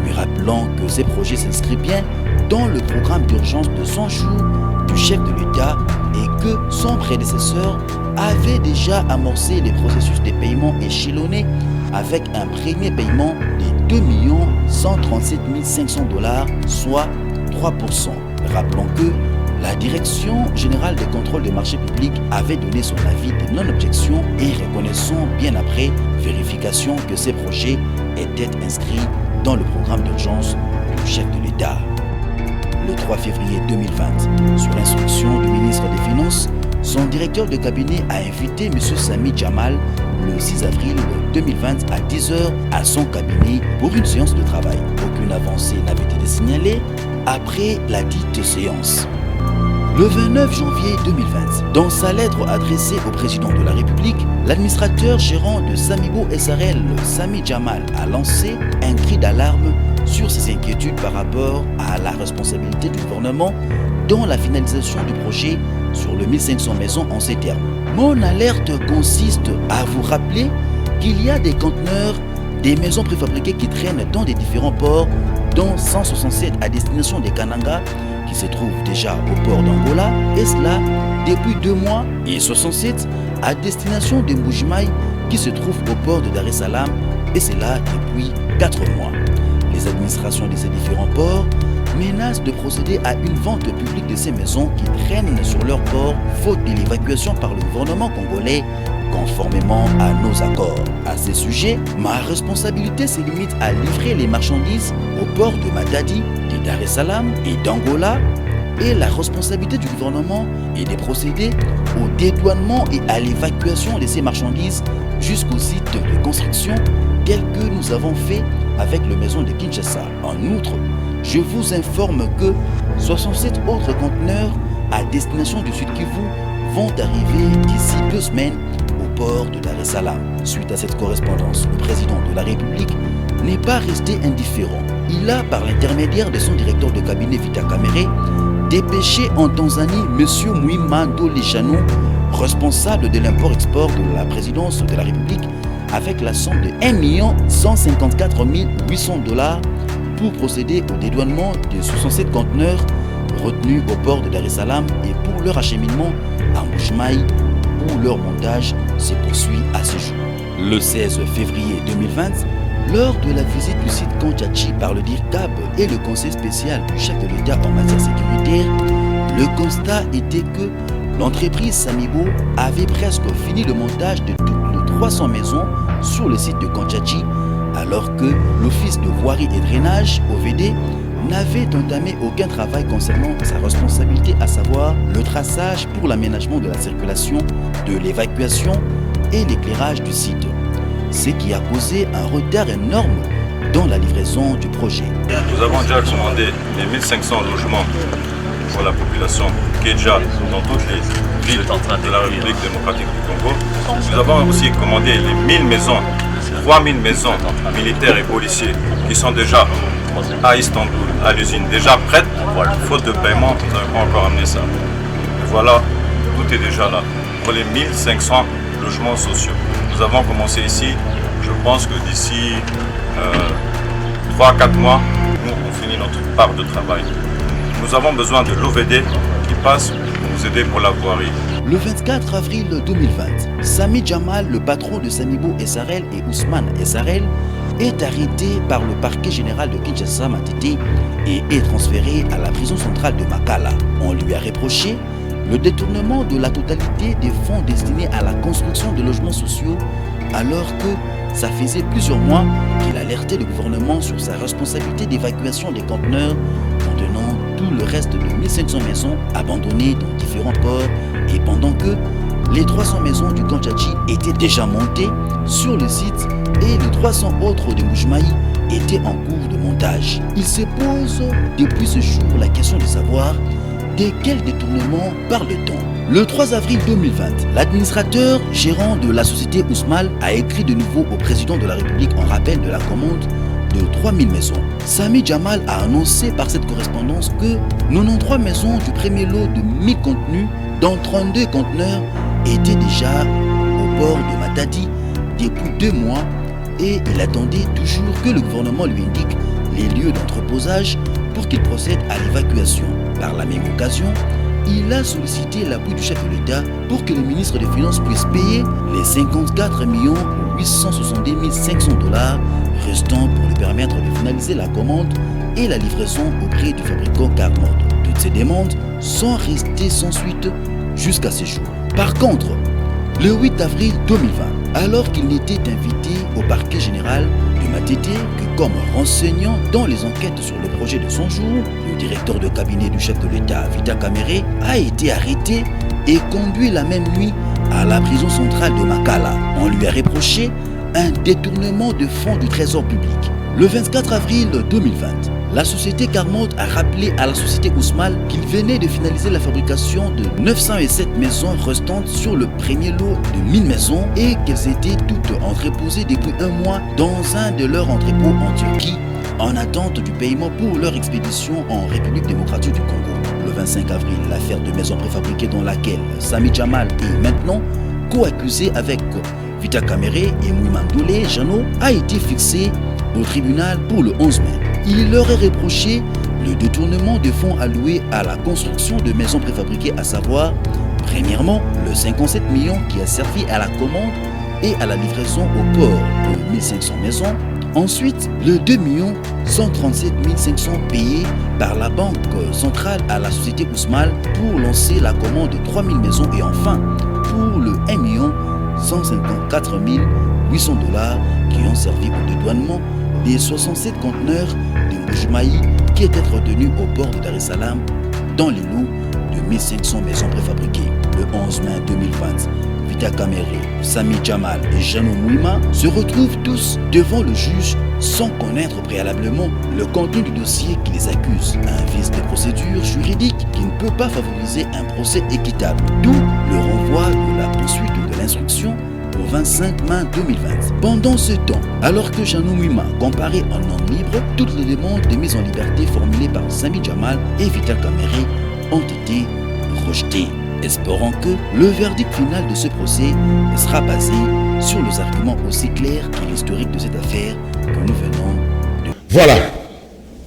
lui rappelant que ces projets s'inscrivent bien dans le programme d'urgence de 100 jours du chef de l'État et que son prédécesseur avait déjà amorcé les processus de paiement échelonnés avec un premier paiement de 2 137 500 $, soit 3%. Rappelons que la Direction générale des contrôles des marchés publics avait donné son avis de non-objection et reconnaissant bien après vérification que ces projets étaient inscrits dans le programme d'urgence du chef de l'État. Le 3 février 2020, sur instruction du ministre des Finances, son directeur de cabinet a invité M. Sami Jamal le 6 avril 2020 à 10h à son cabinet pour une séance de travail. Aucune avancée n'avait été signalée après la dite séance. Le 29 janvier 2020, dans sa lettre adressée au président de la République, l'administrateur gérant de Samibo SRL, Sami Jamal, a lancé un cri d'alarme sur ses inquiétudes par rapport à la responsabilité du gouvernement dans la finalisation du projet sur le 1500 maisons en ces termes. Mon alerte consiste à vous rappeler qu'il y a des conteneurs, des maisons préfabriquées qui traînent dans des différents ports, dont 167 à destination des Kananga, qui se trouvent déjà au port d'Angola, et cela depuis 2 mois, et 67 à destination de Mbujimaï, qui se trouve au port de Dar es Salaam, et cela depuis 4 mois. Les administrations de ces différents ports menace de procéder à une vente publique de ces maisons qui traînent sur leur port faute de l'évacuation par le gouvernement congolais conformément à nos accords. À ces sujets, ma responsabilité se limite à livrer les marchandises au port de Matadi, de Dar es Salaam et d'Angola, et la responsabilité du gouvernement est de procéder au dédouanement et à l'évacuation de ces marchandises jusqu'au site de construction tel que nous avons fait avec le maison de Kinshasa. En outre, je vous informe que 67 autres conteneurs à destination du Sud Kivu vont arriver d'ici 2 semaines au port de Dar es Salaam. Suite à cette correspondance, le président de la République n'est pas resté indifférent. Il a, par l'intermédiaire de son directeur de cabinet Vita Kamere, dépêché en Tanzanie M. Mwimando Lechano, responsable de l'import-export de la présidence de la République, avec la somme de 1 154 800 $ pour procéder au dédouanement de 67 conteneurs retenus au port de Dar es Salaam et pour leur acheminement à Mbuji-Mayi où leur montage se poursuit à ce jour. Le 16 février 2020, lors de la visite du site Kanchachi par le DIRCAB et le conseil spécial du chef de l'État en matière sécuritaire, le constat était que l'entreprise Samibo avait presque fini le montage de toutes les 300 maisons sur le site de Kanchachi, alors que l'Office de voirie et drainage, OVD, n'avait entamé aucun travail concernant sa responsabilité, à savoir le traçage pour l'aménagement de la circulation, de l'évacuation et l'éclairage du site. Ce qui a causé un retard énorme dans la livraison du projet. Nous avons déjà commandé les 1500 logements pour la population qui est déjà dans toutes les villes de la République démocratique du Congo. Nous avons aussi commandé les 1000 maisons, 3000 maisons militaires et policiers qui sont déjà à Istanbul, à l'usine, déjà prêtes. Faute de paiement, nous n'avons pas encore amené ça. Et voilà, tout est déjà là pour les 1500 logements sociaux. Nous avons commencé ici, je pense que d'ici 3-4 mois, nous on finit notre part de travail. Nous avons besoin de l'OVD qui passe pour nous aider pour la voirie. Le 24 avril 2020, Sami Jamal, le patron de Samibo SRL et Ousmane SRL, est arrêté par le parquet général de Kinshasa Matete et est transféré à la prison centrale de Makala. On lui a reproché le détournement de la totalité des fonds destinés à la construction de logements sociaux, alors que ça faisait plusieurs mois qu'il alertait le gouvernement sur sa responsabilité d'évacuation des conteneurs contenant tout le reste de 1500 maisons abandonnées dans différents ports, et pendant que les 300 maisons du Kanchachi étaient déjà montées sur le site et les 300 autres de Mbuji-Mayi étaient en cours de montage. Il se pose depuis ce jour la question de savoir de quel détournement parle-t-on. Le 3 avril 2020, l'administrateur gérant de la société Ousmal a écrit de nouveau au président de la République en rappel de la commande de 3000 maisons. Sami Jamal a annoncé par cette correspondance que 93 maisons du premier lot de 1000 contenus, dont 32 conteneurs, étaient déjà au port de Matadi depuis 2 mois, et il attendait toujours que le gouvernement lui indique les lieux d'entreposage pour qu'il procède à l'évacuation. Par la même occasion, il a sollicité l'appui du chef de l'État pour que le ministre des Finances puisse payer les 54 870 500 $ restants pour lui permettre de finaliser la commande et la livraison auprès du fabricant Carmode. Toutes ces demandes sont restées sans suite jusqu'à ce jour. Par contre, le 8 avril 2020, alors qu'il n'était invité au parquet général de Matete que comme renseignant dans les enquêtes sur le projet de son jour, le directeur de cabinet du chef de l'État, Vita Kamere, a été arrêté et conduit la même nuit à la prison centrale de Makala. On lui a reproché un détournement de fonds du trésor public. Le 24 avril 2020, la société Carmode a rappelé à la société Ousmal qu'il venait de finaliser la fabrication de 907 maisons restantes sur le premier lot de 1000 maisons et qu'elles étaient toutes entreposées depuis 1 mois dans un de leurs entrepôts en Turquie en attente du paiement pour leur expédition en République démocratique du Congo. Le 25 avril, l'affaire de maisons préfabriquées dans laquelle Sami Jamal est maintenant co-accusé avec Vita Kamere et Mwimando Lechano a été fixée au tribunal pour le 11 mai. Il leur est reproché le détournement de fonds alloués à la construction de maisons préfabriquées, à savoir, premièrement, le 57 millions qui a servi à la commande et à la livraison au port de 1500 maisons, Ensuite, le 2 137 500 payé par la Banque centrale à la société Ousmal pour lancer la commande de 3000 maisons. Et enfin, pour le 1 154 800 $ qui ont servi au dédouanement des 67 conteneurs de Mbujimayi qui étaient retenus au port de Dar es Salaam dans les lots de 1500 maisons préfabriquées. Le 11 mai 2020, Vital Kamerhe, Sami Jamal et Jeannot Mouima se retrouvent tous devant le juge sans connaître préalablement le contenu du dossier qui les accuse. Un vice de procédure juridique qui ne peut pas favoriser un procès équitable. D'où le renvoi de la poursuite de l'instruction au 25 mai 2020. Pendant ce temps, alors que Jeannot Mouima comparait en homme libre, toutes les demandes de mise en liberté formulées par Sami Jamal et Vital Kamerhe ont été rejetées. Espérons que le verdict final de ce procès sera basé sur les arguments aussi clairs que l'historique de cette affaire que nous venons de... Voilà.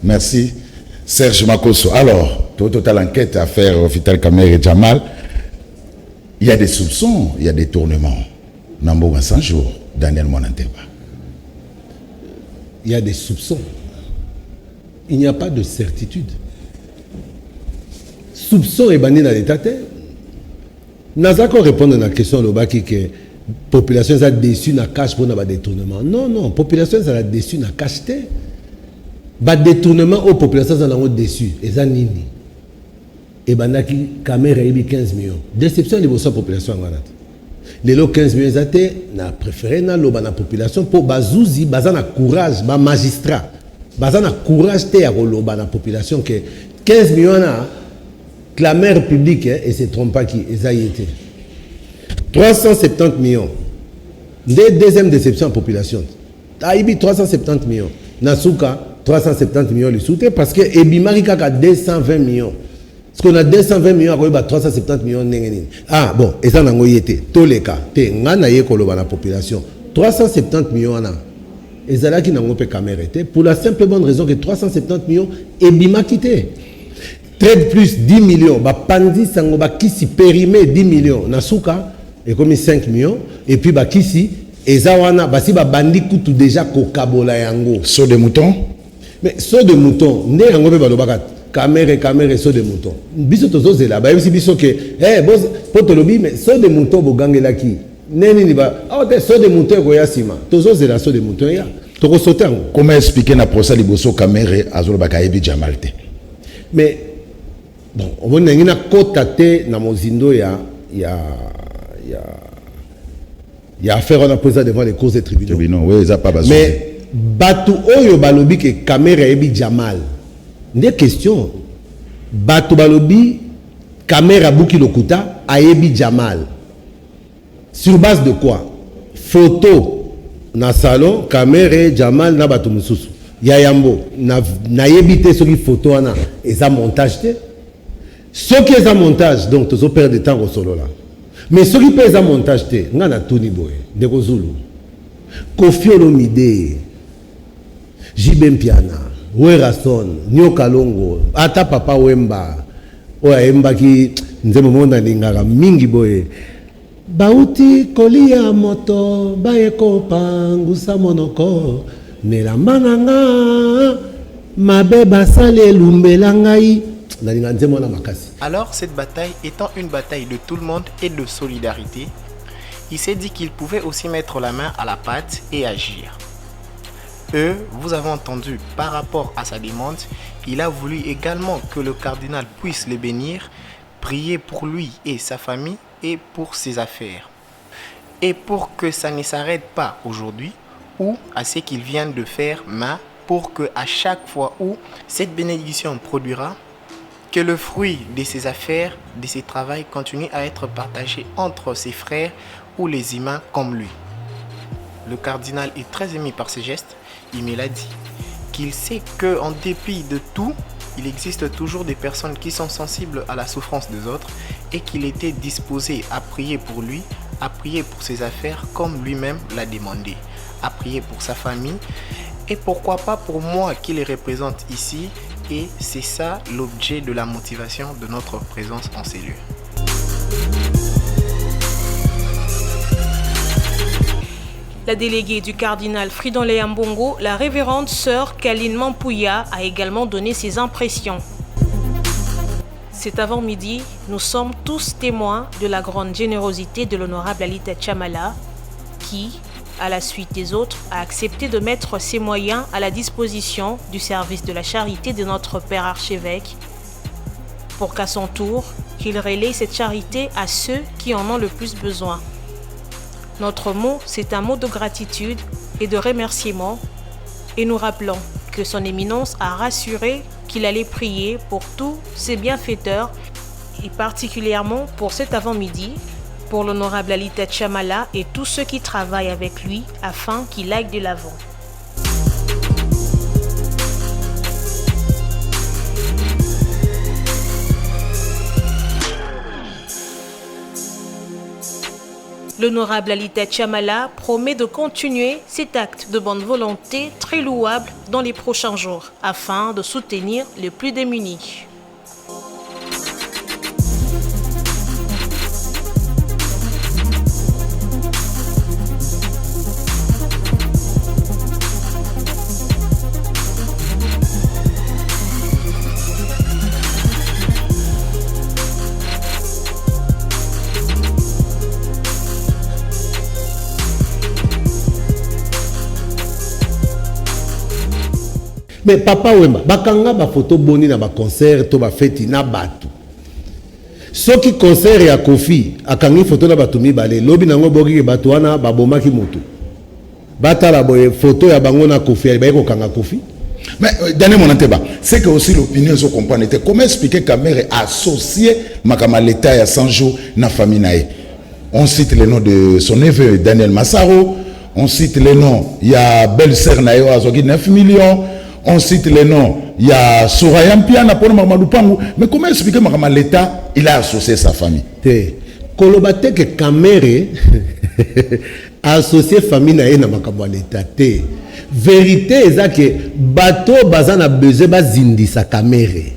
Merci, Serge Makosso. Alors, total enquête à faire Vital Kamerhe et Jamal. Il y a des soupçons, il y a des tournements. Nambo 100 jours, Daniel Monanteba. Il y a des soupçons. Il n'y a pas de certitude. Soupçon est banni dans l'état. Nazako répondre à la question de que la population est déçue dans cash pour un détournement. Non, la population est déçue dans cash. Le détournement aux populations sont déçues. Et ça nini. Et bandaki caméra 15 millions. Déception de la population. Les 15 millions étaient na préféré na la population pour bazouzi bazana courage ba magistrat bazana courage te ya koloba na population que 15 millions na la mère publique et se trompe pas qui été 370 millions. Deuxième déception en population. Aïbi 370 millions. Nasuka 370 millions le soutien parce que Ebimari kaka 220 millions. Parce qu'on a 220 millions, on a 370 millions. Ah bon, et ça n'a pas été. Tous les cas, on a la population. 370 millions, et ça là qui n'a pas caméra. Pour la simple bonne raison que 370 millions, et Bima quitté. Trade plus 10 millions, Pandi Sangoba Kisi périmé 10 millions. Nasuka, et comme 5 millions, et puis Kisi, et Zawana, Basi Bandi Koutou déjà Kokabola Yango. Saut de mouton? Mais saut de mouton, né Yango Balobakat. Caméra saut de mouton. Biso tozo zela ba yebisi biso ke boss poto lobi mais saut de mouton bogangela ki. Neni ni ba saut de mouton ko ya sima. Tozo zela saut de mouton ya. Toko sauter. Comment expliquer na procès liboso caméra azolo ba kayebi Jamalte? Mais bon, on ngi na kota te na mozindo ya affaire on a posé devant les cours des tribunaux. Oui, ça pas besoin. Mais batu oyo balobi ke caméra yebi Jamal. Des questions. Bato balobi, caméra Bouki Lokuta, Ayebi Jamal. Sur base de quoi? Photo na salon, caméra Jamal na bato mususu. Yayambo, na yebite sur photo ana, et ça montage te. Ce qui est un montage, donc tu perds de temps au solo là. Mais ce qui est un montage te, ngana Tony Boy, de Kozulu. Kofi Olomide, Jibem Piana. Werason, Nyoka Longo, ata papa Wemba, Wemba ki nzemo monda lingara mingi boye. Bauti kolia moto, baeko pangusa monoko, nela mananga, mabeba sale lumbelangai. Alors cette bataille étant une bataille de tout le monde et de solidarité, il s'est dit qu'il pouvait aussi mettre la main à la pâte et agir. Vous avez entendu, par rapport à sa demande, il a voulu également que le cardinal puisse le bénir, prier pour lui et sa famille et pour ses affaires. Et pour que ça ne s'arrête pas aujourd'hui ou à ce qu'il vient de faire, mais pour que à chaque fois où cette bénédiction produira, que le fruit de ses affaires, de ses travaux continue à être partagé entre ses frères ou les humains comme lui. Le cardinal est très ému par ces gestes. Il me l'a dit qu'il sait qu'en dépit de tout, il existe toujours des personnes qui sont sensibles à la souffrance des autres et qu'il était disposé à prier pour lui, à prier pour ses affaires comme lui-même l'a demandé, à prier pour sa famille et pourquoi pas pour moi qui les représente ici. Et c'est ça l'objet de la motivation de notre présence en ces lieux. La déléguée du cardinal Fridolin Ambongo, la révérende sœur Kaline Mampouya, a également donné ses impressions. Cet avant-midi, nous sommes tous témoins de la grande générosité de l'honorable Alita Chamala, qui, à la suite des autres, a accepté de mettre ses moyens à la disposition du service de la charité de notre Père archevêque, pour qu'à son tour, qu'il relaie cette charité à ceux qui en ont le plus besoin. Notre mot, c'est un mot de gratitude et de remerciement, et nous rappelons que son éminence a rassuré qu'il allait prier pour tous ses bienfaiteurs, et particulièrement pour cet avant-midi, pour l'honorable Alita Chamala et tous ceux qui travaillent avec lui afin qu'il aille de l'avant. L'honorable Alita Chamala promet de continuer cet acte de bonne volonté très louable dans les prochains jours afin de soutenir les plus démunis. Mais papa Wemba, bakanga ba photo boni na ba concert to ba feti na batu. Soki concert ya Kofi akangi photo na batu mibale lobi nango boki ke batu wana ba bomaki mutu. Batala boye photo ya bango na Kofi ba ko kanga Kofi. Mais dernier mon anteba, c'est que aussi l'opinion se comprend était comment expliquer Kamere associé makama l'état ya 100 jours na famille nae. On cite le nom de son neveu Daniel Massaro, on cite le nom il y a belle-sœur nae azoki 9 millions. On cite les noms, il y a Soraya Mpiana pour Mamadou Pangou. Mais comment expliquer que l'État, il a associé sa famille? Kolobate que Kamere a associé famille na ena makabo l'État. Vérité est que bateau bazana besoin ba zindi sa Kamere.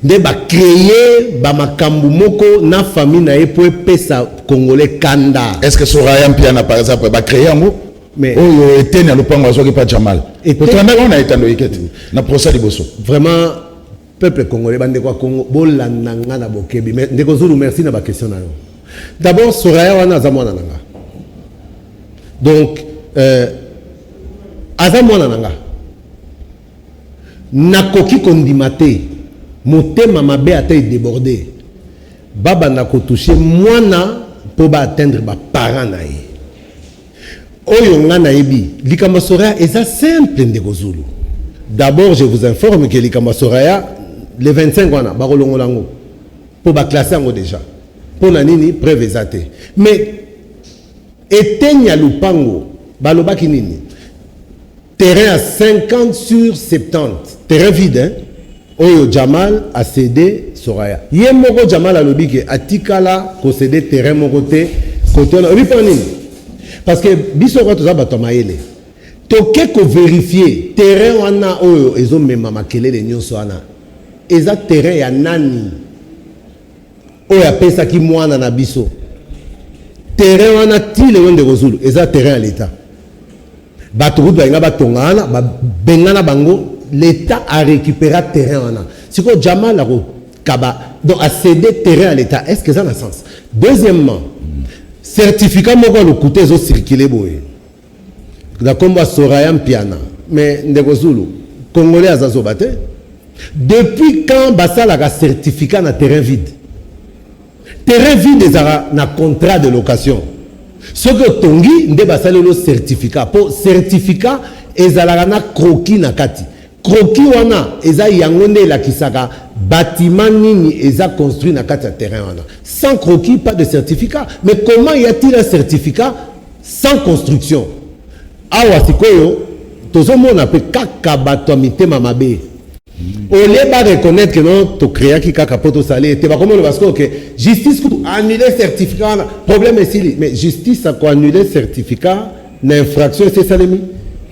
De ba créer ba makambu moko na famille na pour pesa congolais kanda. Est-ce que Soraya Mpiana par exemple ba créer un mot? Mais oh était na lopango azoki pas Jamal. Et pourtant on a été dans l'équité na procès liboso. Vraiment peuple congolais bande kwa Congo bolandanga na bokebi. Mais ndeko Zulu merci na ba question na yo. D'abord Soraya wana azamwana nanga. Donc azamwana nanga. Nakoki kondimate motema mabe ata débordé. Baba nako toucher mwana pour ba atteindre ba parents na ye. Oyo ngana ebi likamba Soraya est simple ndeko Zulu. D'abord je vous informe que likamba Soraya le 25 wana ba kolongolango pour ba classer ngo déjà. Pour na nini preuve ezate. Mais etenya lupango balobaki nini? Terrain à 50 sur 70. Terrain vide hein. Oyo Jamal a cédé Soraya. Ye moko Jamal a lobi ke atikala ko cédé terrain moko te côté na ripa nini? Parce que biso ko toza bato maele toke ko vérifier terrain wana oyo ezo mema makelele nyonso wana eza terrain ya nani oyo apesa ki mwana na biso terrain wana tile wende kozulu eza terrain ya l'État bato kutu bainga batongana bengana bango l'État a récupéré terrain wana siko Jamal la ko kaba donc a cédé terrain à l'État. Est-ce que ça a un sens? Deuxièmement, certificat moko le coûté zo circuler boye da komba Soraya Mpiana mais ndeko Zulu congolais azazo bate depuis quand basala ka certificat na terrain vide ezara na contrat de location ce que tongi nde basala le certificat pour certificat ezala na croquis na kati croquis wana eza yango nde la kisaka bâtiment nini eza construit na kati ya terrain wana. Sans croquis, pas de certificat. Mais comment y a-t-il un certificat sans construction? Awa sikoyo, tozo mona pe kaka bato mitema mabe. Ole ba reconnaître que non to créa ki kaka poto salé te ba comment le parce que justice ko annuler certificat na problème est ici mais justice a ko annuler certificat na infraction c'est ça l'emi.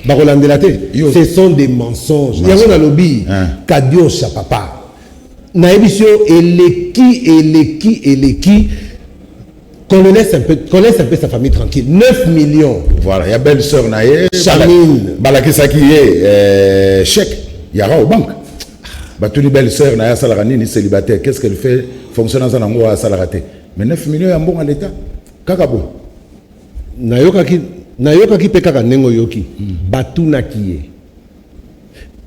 Ba rolandela te. Ce sont des mensonges. Yango na lobby kadio cha papa. Na ebisio eleki qu'on laisse un peu sa famille tranquille. 9 millions. Voilà, il y a belle-sœur Naye. Chamine. Balakisa qui est chèque. Il y aura aux banques. Batuni belle-sœur Naye Salarani, célibataire. Qu'est-ce qu'elle fait? Fonctionnant en ango à Salarate. Mais 9 millions, il y a un bon à l'État. Kakabo. Nayoka ki pekaka nengo yoki. Batuna kiye.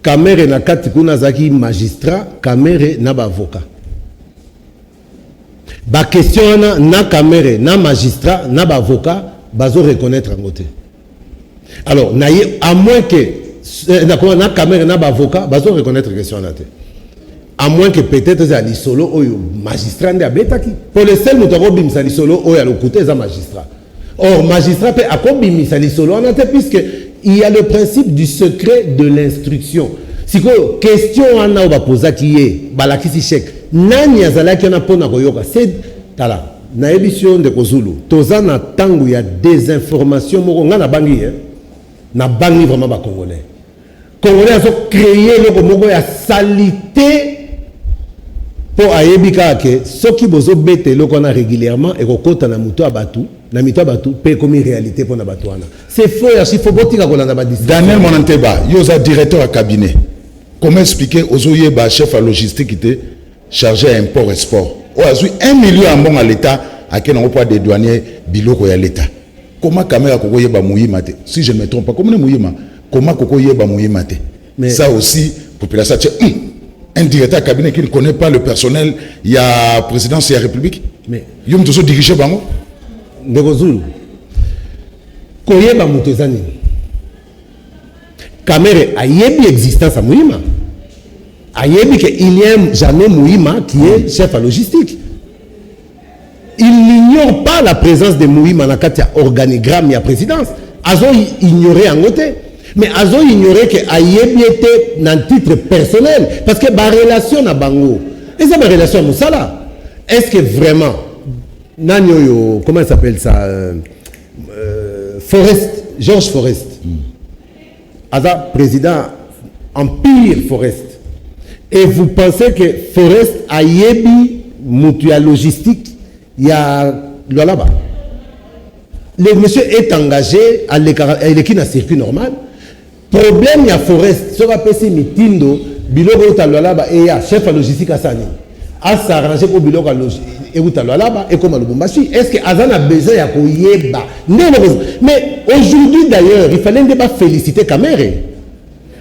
Kamere na kati kuna zaki magistrat, kamere na ba avocat. Ba question na kamere na magistrat na ba avocat bazo reconnaître en côté. Alors à moins que na kamere na ba avocat bazo reconnaître question na te. À moins que peut-être ça li solo oyo magistrat nde abetaki. Pour le seul moto bimisa li solo oyo alokuté za magistrat. Or magistrat peut akobimisa li solo en te puisque il y a le principe du secret de l'instruction. Si quoi question ana va poser qui est balakisi chèque nani azalaki na pona koyoka c'est tala na émission de Kozulu toza na tangu ya désinformation moko nga na bangi vraiment ba congolais azo créer le moko ya salité pour ayebika ke soki bozo bete loko na régulièrement et kokota na muto abatu na mito abatu pe comme réalité pour na batwana c'est faux il faut botika kolanda ba Daniel Monanteba yoza directeur à cabinet. Comment expliquer aux oyeba chef à logistique qui était chargé à import et export? On a 1 million en bon à l'État, à quel endroit des douaniers biloko à l'État. Comment caméra koko yeba mouimate? Si je ne me trompe pas, comment mouima? Comment koko yeba mouimate? Mais ça aussi, population, un directeur à cabinet qui ne connaît pas le personnel, il y a présidence et la République. Mais il y a un dirigé bango. Negozulu. Koyeba mutezani. Kamere a yebi existence à Mouima. A yebi qu'il y a jamais Mouima qui est chef à logistique. Il n'ignore pas la présence de Mouima dans le organigramme et la présidence. Azo ignorait en côté. Mais Azo ignorait que a yebi était dans le titre personnel. Parce que la relation à Bango, et ça ma relation à Moussala. Est-ce que vraiment, comment il s'appelle ça Forest, Georges Forest. Aza président Empire Forest. Et vous pensez que Forest a yebi mutua logistique, il y a là-bas. Le monsieur est engagé à l'équipe dans circuit normal. Problème il y a Forest, ce va passer mitindo, biloko là-bas et il y a chef à logistique à Sani. À s'arranger pour biloko à logistique et là-bas et comme à Lubumbashi. Est-ce que Azan a besoin de koyeba? Mais aujourd'hui d'ailleurs, il fallait ne pas féliciter Kamere.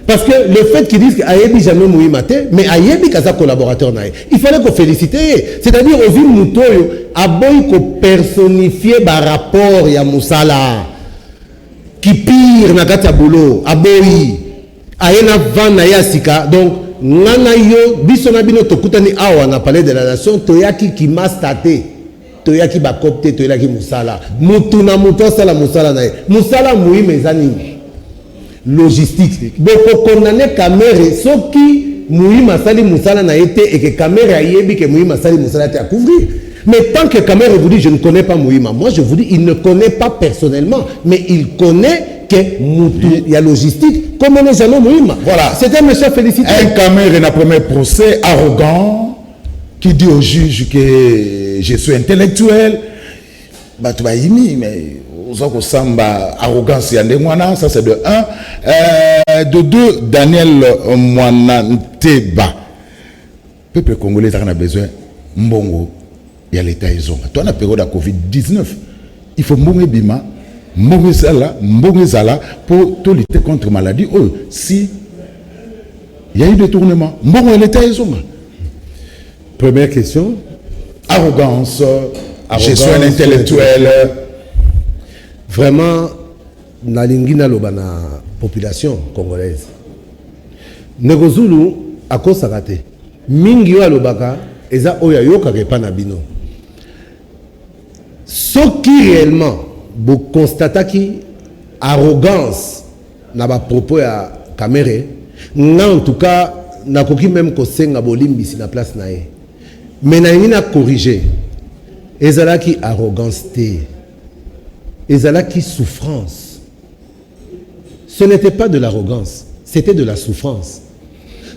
Parce que le fait qu'ils disent qu'Ayebi jamais mouimate, mais Ayebi kaza collaborateur nae. Il fallait qu'on félicite. C'est-à-dire au vu Moutoyo, aboy ko personnifier par rapport ya Moussala. Qui pire na kati ya boulot, aboy. Ayena van na yasika. Donc, nana yo, biso na bino tokutani awa na palais de la nation, toyaki ki mastate. Toyaki bakopte, toyaki Moussala. Mutuna muto sala Moussala nae. Moussala moui mezani. Logistique. Donc, pour condamner Kamere, ce qui moui masali Moussala na été et que Kamere a yebi que moui masali Moussala a couvrir. Mais tant que Kamere vous dit je ne connais pas Mouima, moi je vous dis il ne connaît pas personnellement, mais il connaît que Moutou, il y a logistique, comme on est jamais Mouima. Voilà. C'était monsieur félicité. Un Kamere dans le premier procès arrogant qui dit au juge que je suis intellectuel. Bah tu vas y mais samba arrogance yandengwana, ça c'est de 1. De 2, Daniel Mwananteba. Peuple congolais a besoin mbongo. Il y a l'état izonga. Toi, la période de Covid-19, il faut mbongo bima, mbongo zala pour tout lutter contre la maladie. Oh, si il y a eu détournement, mbongo l'état izonga. Première question. Arrogance, je suis un intellectuel. Vraiment, na lingina lobana population congolaise. Negozulu a cause raté. Mingi wa lobaka eza oya yoka kepa na bino. Ce qui réellement vous constatez qui arrogance na ba propos ya Kamere, en tout cas na koki même ko senga bolimbi si na place na ye. Mais na ngina corriger. Ezala ki arrogance té. Ezala ki souffrance. Ce n'était pas de l'arrogance, c'était de la souffrance.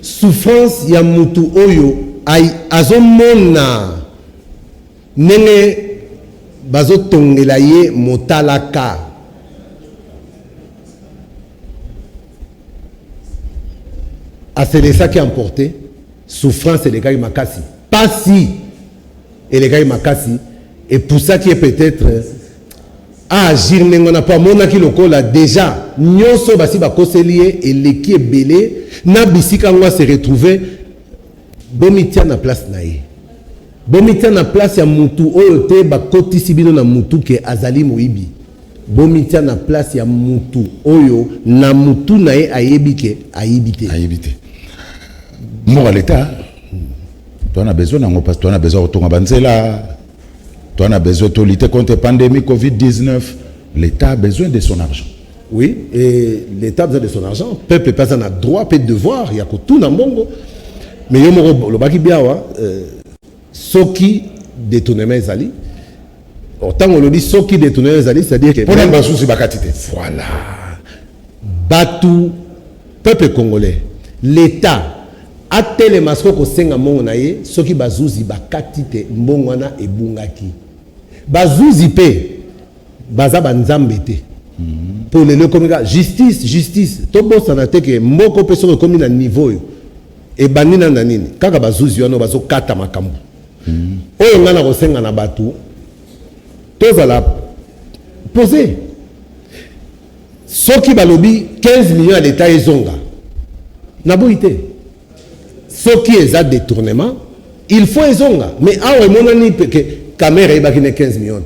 Souffrance ya mutu oyo ay azomona nene bazo tongela ye motalaka. Ah, c'est ça qui a emporté souffrance et les gars makasi. Pas si et les gars makasi. Et pour ça qui est peut-être à agir, on n'a pas mon qui lokola déjà. Nyonso basi ba koselier et les qui est belé. Na bisika on va se retrouver. Bomitia na place nae. Bomitia na place ya mutu oyote ba koti sibino na mutu ke azali moibi. Bomitia na place ya mutu oyo na mutu nae ayebike ayibite. Ayibite. Moi, l'État, tu as besoin parce que tu as besoin de ton banzela, tu as besoin de lutter contre la pandémie Covid-19. L'État a besoin de son argent. Oui, et l'État a besoin de son argent. Le peuple n'a pas un droit, pas de devoir. Il y a que tout dans le monde. Mais il y a le baki biawa, ce qui détournement les alliés. Autant on le dit, ce qui détournement les alliés, c'est-à-dire que. Pour un souci, voilà. Batou, peuple congolais, l'État. Atele masko ko senga mongo na ye soki bazuzi bakatite mbongwana ebungaki bazuzi pe baza banzambe te pour le communiquer justice to bossa na te ke moko pe soko komi na niveau yo e banina na nini kaka bazuzi wana bazo kata makambo oyo ngana ko senga na batu tozala poser soki balobi 15 millions à l'état ezonga na boité. Ce qui est à détournement, il faut ezonga. Mais ah mon ami que caméra est 15 millions.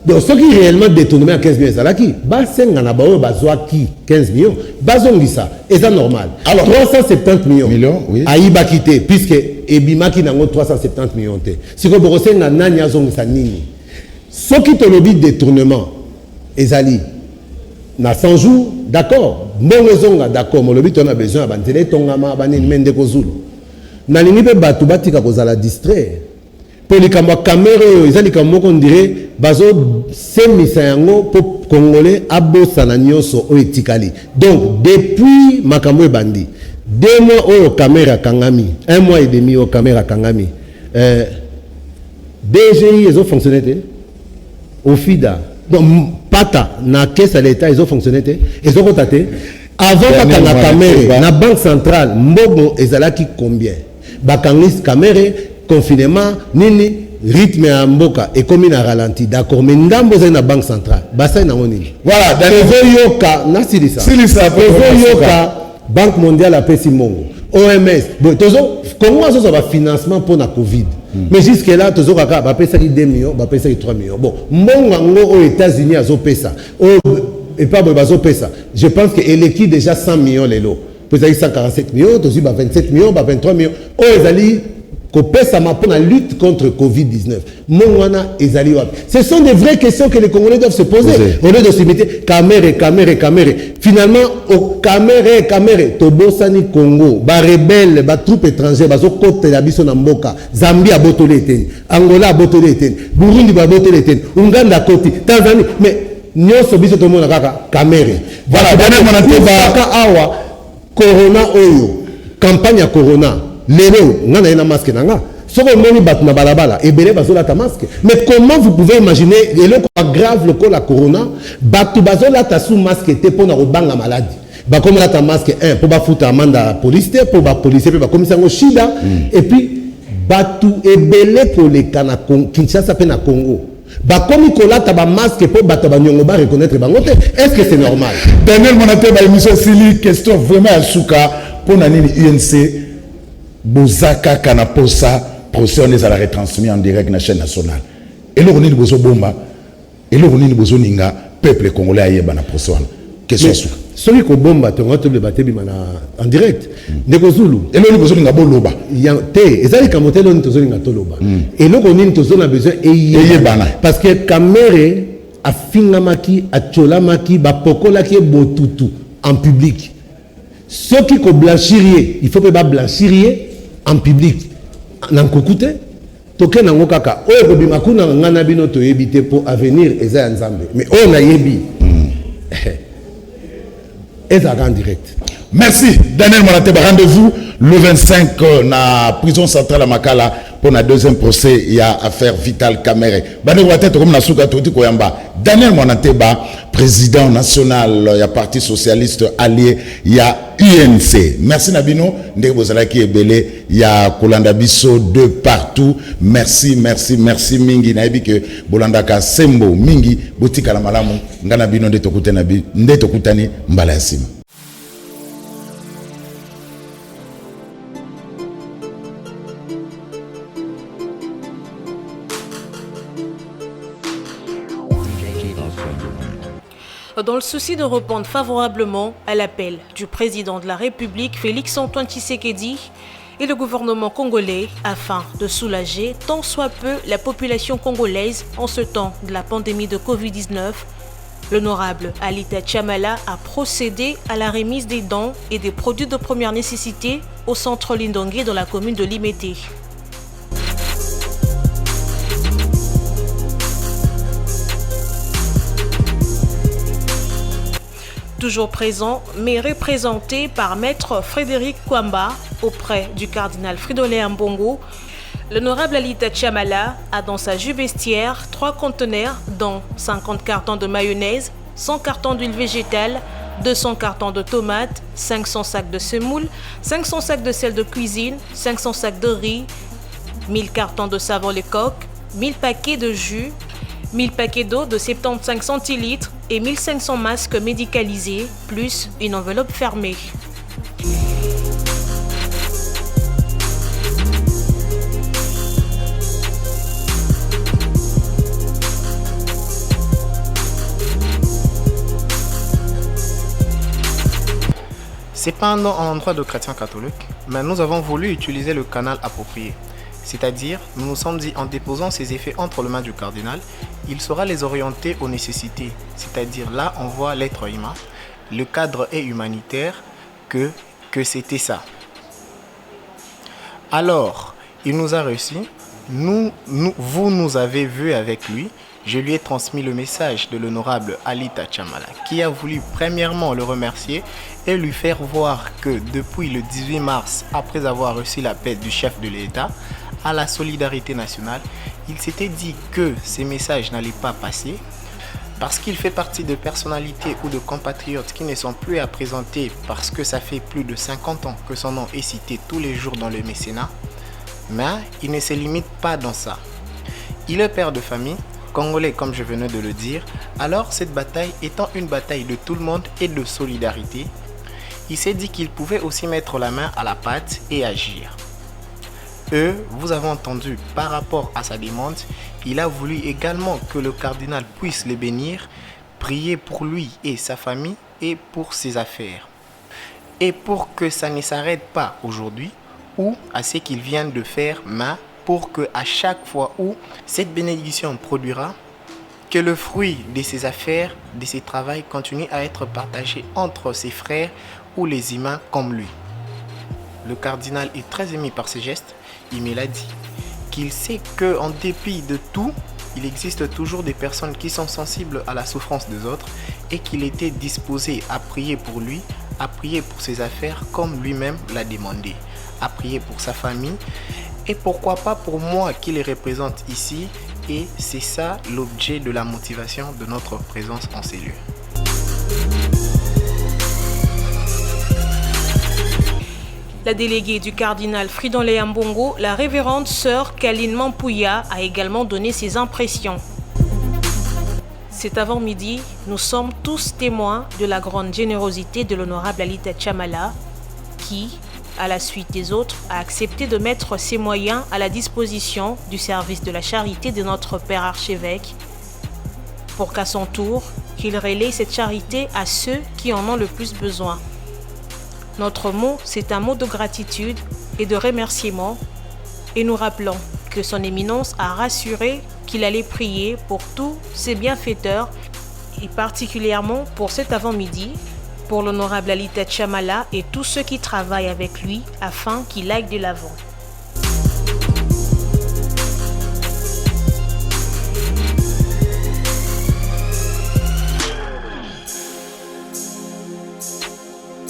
Donc ce qui est réellement détournement à 15 millions, c'est là qui basenga na bao bazwa qui 15 millions, bazongi ça, et ça normal. Alors 370 millions, oui. Aïba quitté puisque ebima qui nango 370 millions. Si vous bosenga nani azongi ça nini. Ce qui te le dit détournement, ezali na 100 jours, d'accord. Bon ezonga d'accord, mais le but on a besoin abantele tongama banini mende kozulu. Nalingi pe batu batika kozala distrait pour les caméra ezali comme on dirait bazo semisa yango pour congolais abosa na nyonso o etikali. Donc depuis makambo e bandi 2 mois au caméra kangami 1 mois et demi au caméra kangami DGI ils ont fonctionné au FIDA donc pata na caisse à l'état ils ont fonctionné ils ont contacté avant la caméra na banque centrale mbogo ezalaki combien bakangis caméra confinement nini rythme ya mboka et comme na ralenti d'accord mais ndambo za na banque centrale basa na nini voilà dans yoka na silisa yoka banque mondiale a pesi mongo OMS bon tozo Congo a un financement pour la Covid mais jusque là tozo kaka ba pesa 2 millions ba pesa 3 millions bon mongo aux États-Unis a pesa et pas bazo pesa je pense que l'équipe déjà 100 millions les lots vous avez 147 millions, vous avez 27 millions, 23 millions. Oh, ils pour la lutte contre Covid-19. Ce sont des vraies questions que les Congolais doivent se poser. Au lieu de se mettre caméra. Finalement, au caméra, Tobosani Congo, ba rebelle, ba troupes étrangères, ba côte la biso na mboka, Zambie a botolé eten, Angola a botolé eten, Burundi a botolé eten, Uganda côté, Tanzanie, mais nyonso biso to mona kaka caméra. Voilà, awa Corona oyo, campagne à Corona, lelo, ngana ena masque nanga. Soko moni bat na balabala, ebele bazola ta masque. Mais comment vous pouvez imaginer, lelo quoi grave le cas la Corona, batu bazola ta sous masque te pona robanga maladie. Ba comme la ta masque un pour ba foutre amende à police, pour ba policier, pour ba commissaire shida, et puis batu ebele pour les Kana Kinshasa pe na Congo. Bah comme kolata ba masque pour bata ba nyongo ba reconnaître bangote est-ce que c'est normal Daniel Monaté ba émission Sili question vraiment à souka pour nanini UNC bozaka kana posa procès on est à la retransmis en direct na chaîne nationale et le ronini bozo bomba et le ronini bozo ninga peuple congolais ayeba na procès wana question souka celui ko bomba to ngoto le batebi mana en direct ndeko Zulu et le bozo ninga boloba ya te ezali kamotelo ni tozo ninga toloba et le ronini tozo na besoin eyebana parce que caméra a fingamaki a cholamaki ba pokolaki botutu en public ceux qui ko blanchirier il faut pas blanchirier en public nan kokute toke nango kaka oyo bima kuna ngana bino to yebite pour avenir eza ya nzambe mais on a yebi et ça en direct Merci Daniel Monateba. Rendez-vous le 25 na prison centrale à Makala pour la deuxième procès. Il y a affaire Vital Kamerhe. Daniel Monateba, président national, il y a Parti socialiste allié, il y a UNC. Merci Nabino. Ndebozalaki Ebele, il y a Kolanda Bisso de partout. Merci Mingi. Naibi que Bolandaka Sembo Mingi, Botika la Malamu, Nganabino Ndetokutani Mbalasim. Dans le souci de répondre favorablement à l'appel du président de la République, Félix-Antoine Tshisekedi, et le gouvernement congolais afin de soulager tant soit peu la population congolaise en ce temps de la pandémie de Covid-19, l'honorable Alita Chamala a procédé à la remise des dons et des produits de première nécessité au centre Lindongué dans la commune de Limete. Toujours présent, mais représenté par Maître Frédéric Kwamba auprès du cardinal Fridolin Ambongo, l'honorable Alita Chamala a dans sa jupe vestiaire 3 conteneurs dont 50 cartons de mayonnaise, 100 cartons d'huile végétale, 200 cartons de tomates, 500 sacs de semoule, 500 sacs de sel de cuisine, 500 sacs de riz, 1000 cartons de savon Lecoq, 1000 paquets de jus, 1000 paquets d'eau de 75 centilitres et 1500 masques médicalisés, plus une enveloppe fermée. C'est pas un endroit de chrétiens catholiques, mais nous avons voulu utiliser le canal approprié. C'est-à-dire, nous nous sommes dit en déposant ces effets entre les mains du cardinal, il saura les orienter aux nécessités. C'est-à-dire, là, on voit l'être humain. Le cadre est humanitaire, que c'était ça. Alors, il nous a reçus. Vous nous avez vus avec lui. Je lui ai transmis le message de l'honorable Alita Chamala, qui a voulu premièrement le remercier et lui faire voir que depuis le 18 mars, après avoir reçu l'appel du chef de l'État, à la solidarité nationale, il s'était dit que ces messages n'allaient pas passer parce qu'il fait partie de personnalités ou de compatriotes qui ne sont plus à présenter parce que ça fait plus de 50 ans que son nom est cité tous les jours dans le mécénat. Mais il ne se limite pas dans ça. Il est père de famille, congolais comme je venais de le dire, alors cette bataille étant une bataille de tout le monde et de solidarité, il s'est dit qu'il pouvait aussi mettre la main à la pâte et agir. Vous avez entendu, par rapport à sa demande, il a voulu également que le cardinal puisse le bénir, prier pour lui et sa famille et pour ses affaires. Et pour que ça ne s'arrête pas aujourd'hui ou à ce qu'il vient de faire, mais pour que à chaque fois où cette bénédiction produira, que le fruit de ses affaires, de ses travaux continue à être partagé entre ses frères ou les humains comme lui. Le cardinal est très ému par ces gestes. Il me l'a dit, qu'il sait qu'en dépit de tout, il existe toujours des personnes qui sont sensibles à la souffrance des autres et qu'il était disposé à prier pour lui, à prier pour ses affaires comme lui-même l'a demandé, à prier pour sa famille et pourquoi pas pour moi qui les représente ici. Et c'est ça l'objet de la motivation de notre présence en ces lieux. La déléguée du cardinal Fridolin Ambongo, la révérende sœur Kaline Mampouya, a également donné ses impressions. Cet avant-midi, nous sommes tous témoins de la grande générosité de l'honorable Alita Chamala, qui, à la suite des autres, a accepté de mettre ses moyens à la disposition du service de la charité de notre Père archevêque, pour qu'à son tour, qu'il relaie cette charité à ceux qui en ont le plus besoin. Notre mot, c'est un mot de gratitude et de remerciement, et nous rappelons que son éminence a rassuré qu'il allait prier pour tous ses bienfaiteurs, et particulièrement pour cet avant-midi, pour l'honorable Alita Chamala et tous ceux qui travaillent avec lui afin qu'il aille de l'avant.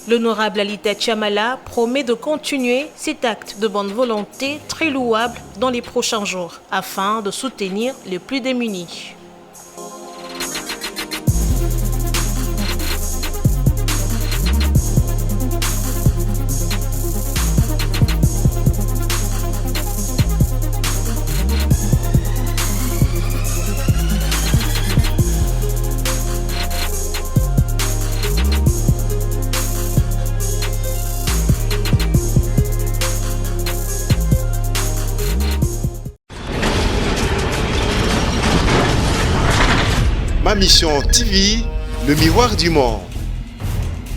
L'honorable Alita Chamala promet de continuer cet acte de bonne volonté très louable dans les prochains jours afin de soutenir les plus démunis. Ma mission TV, le miroir du monde.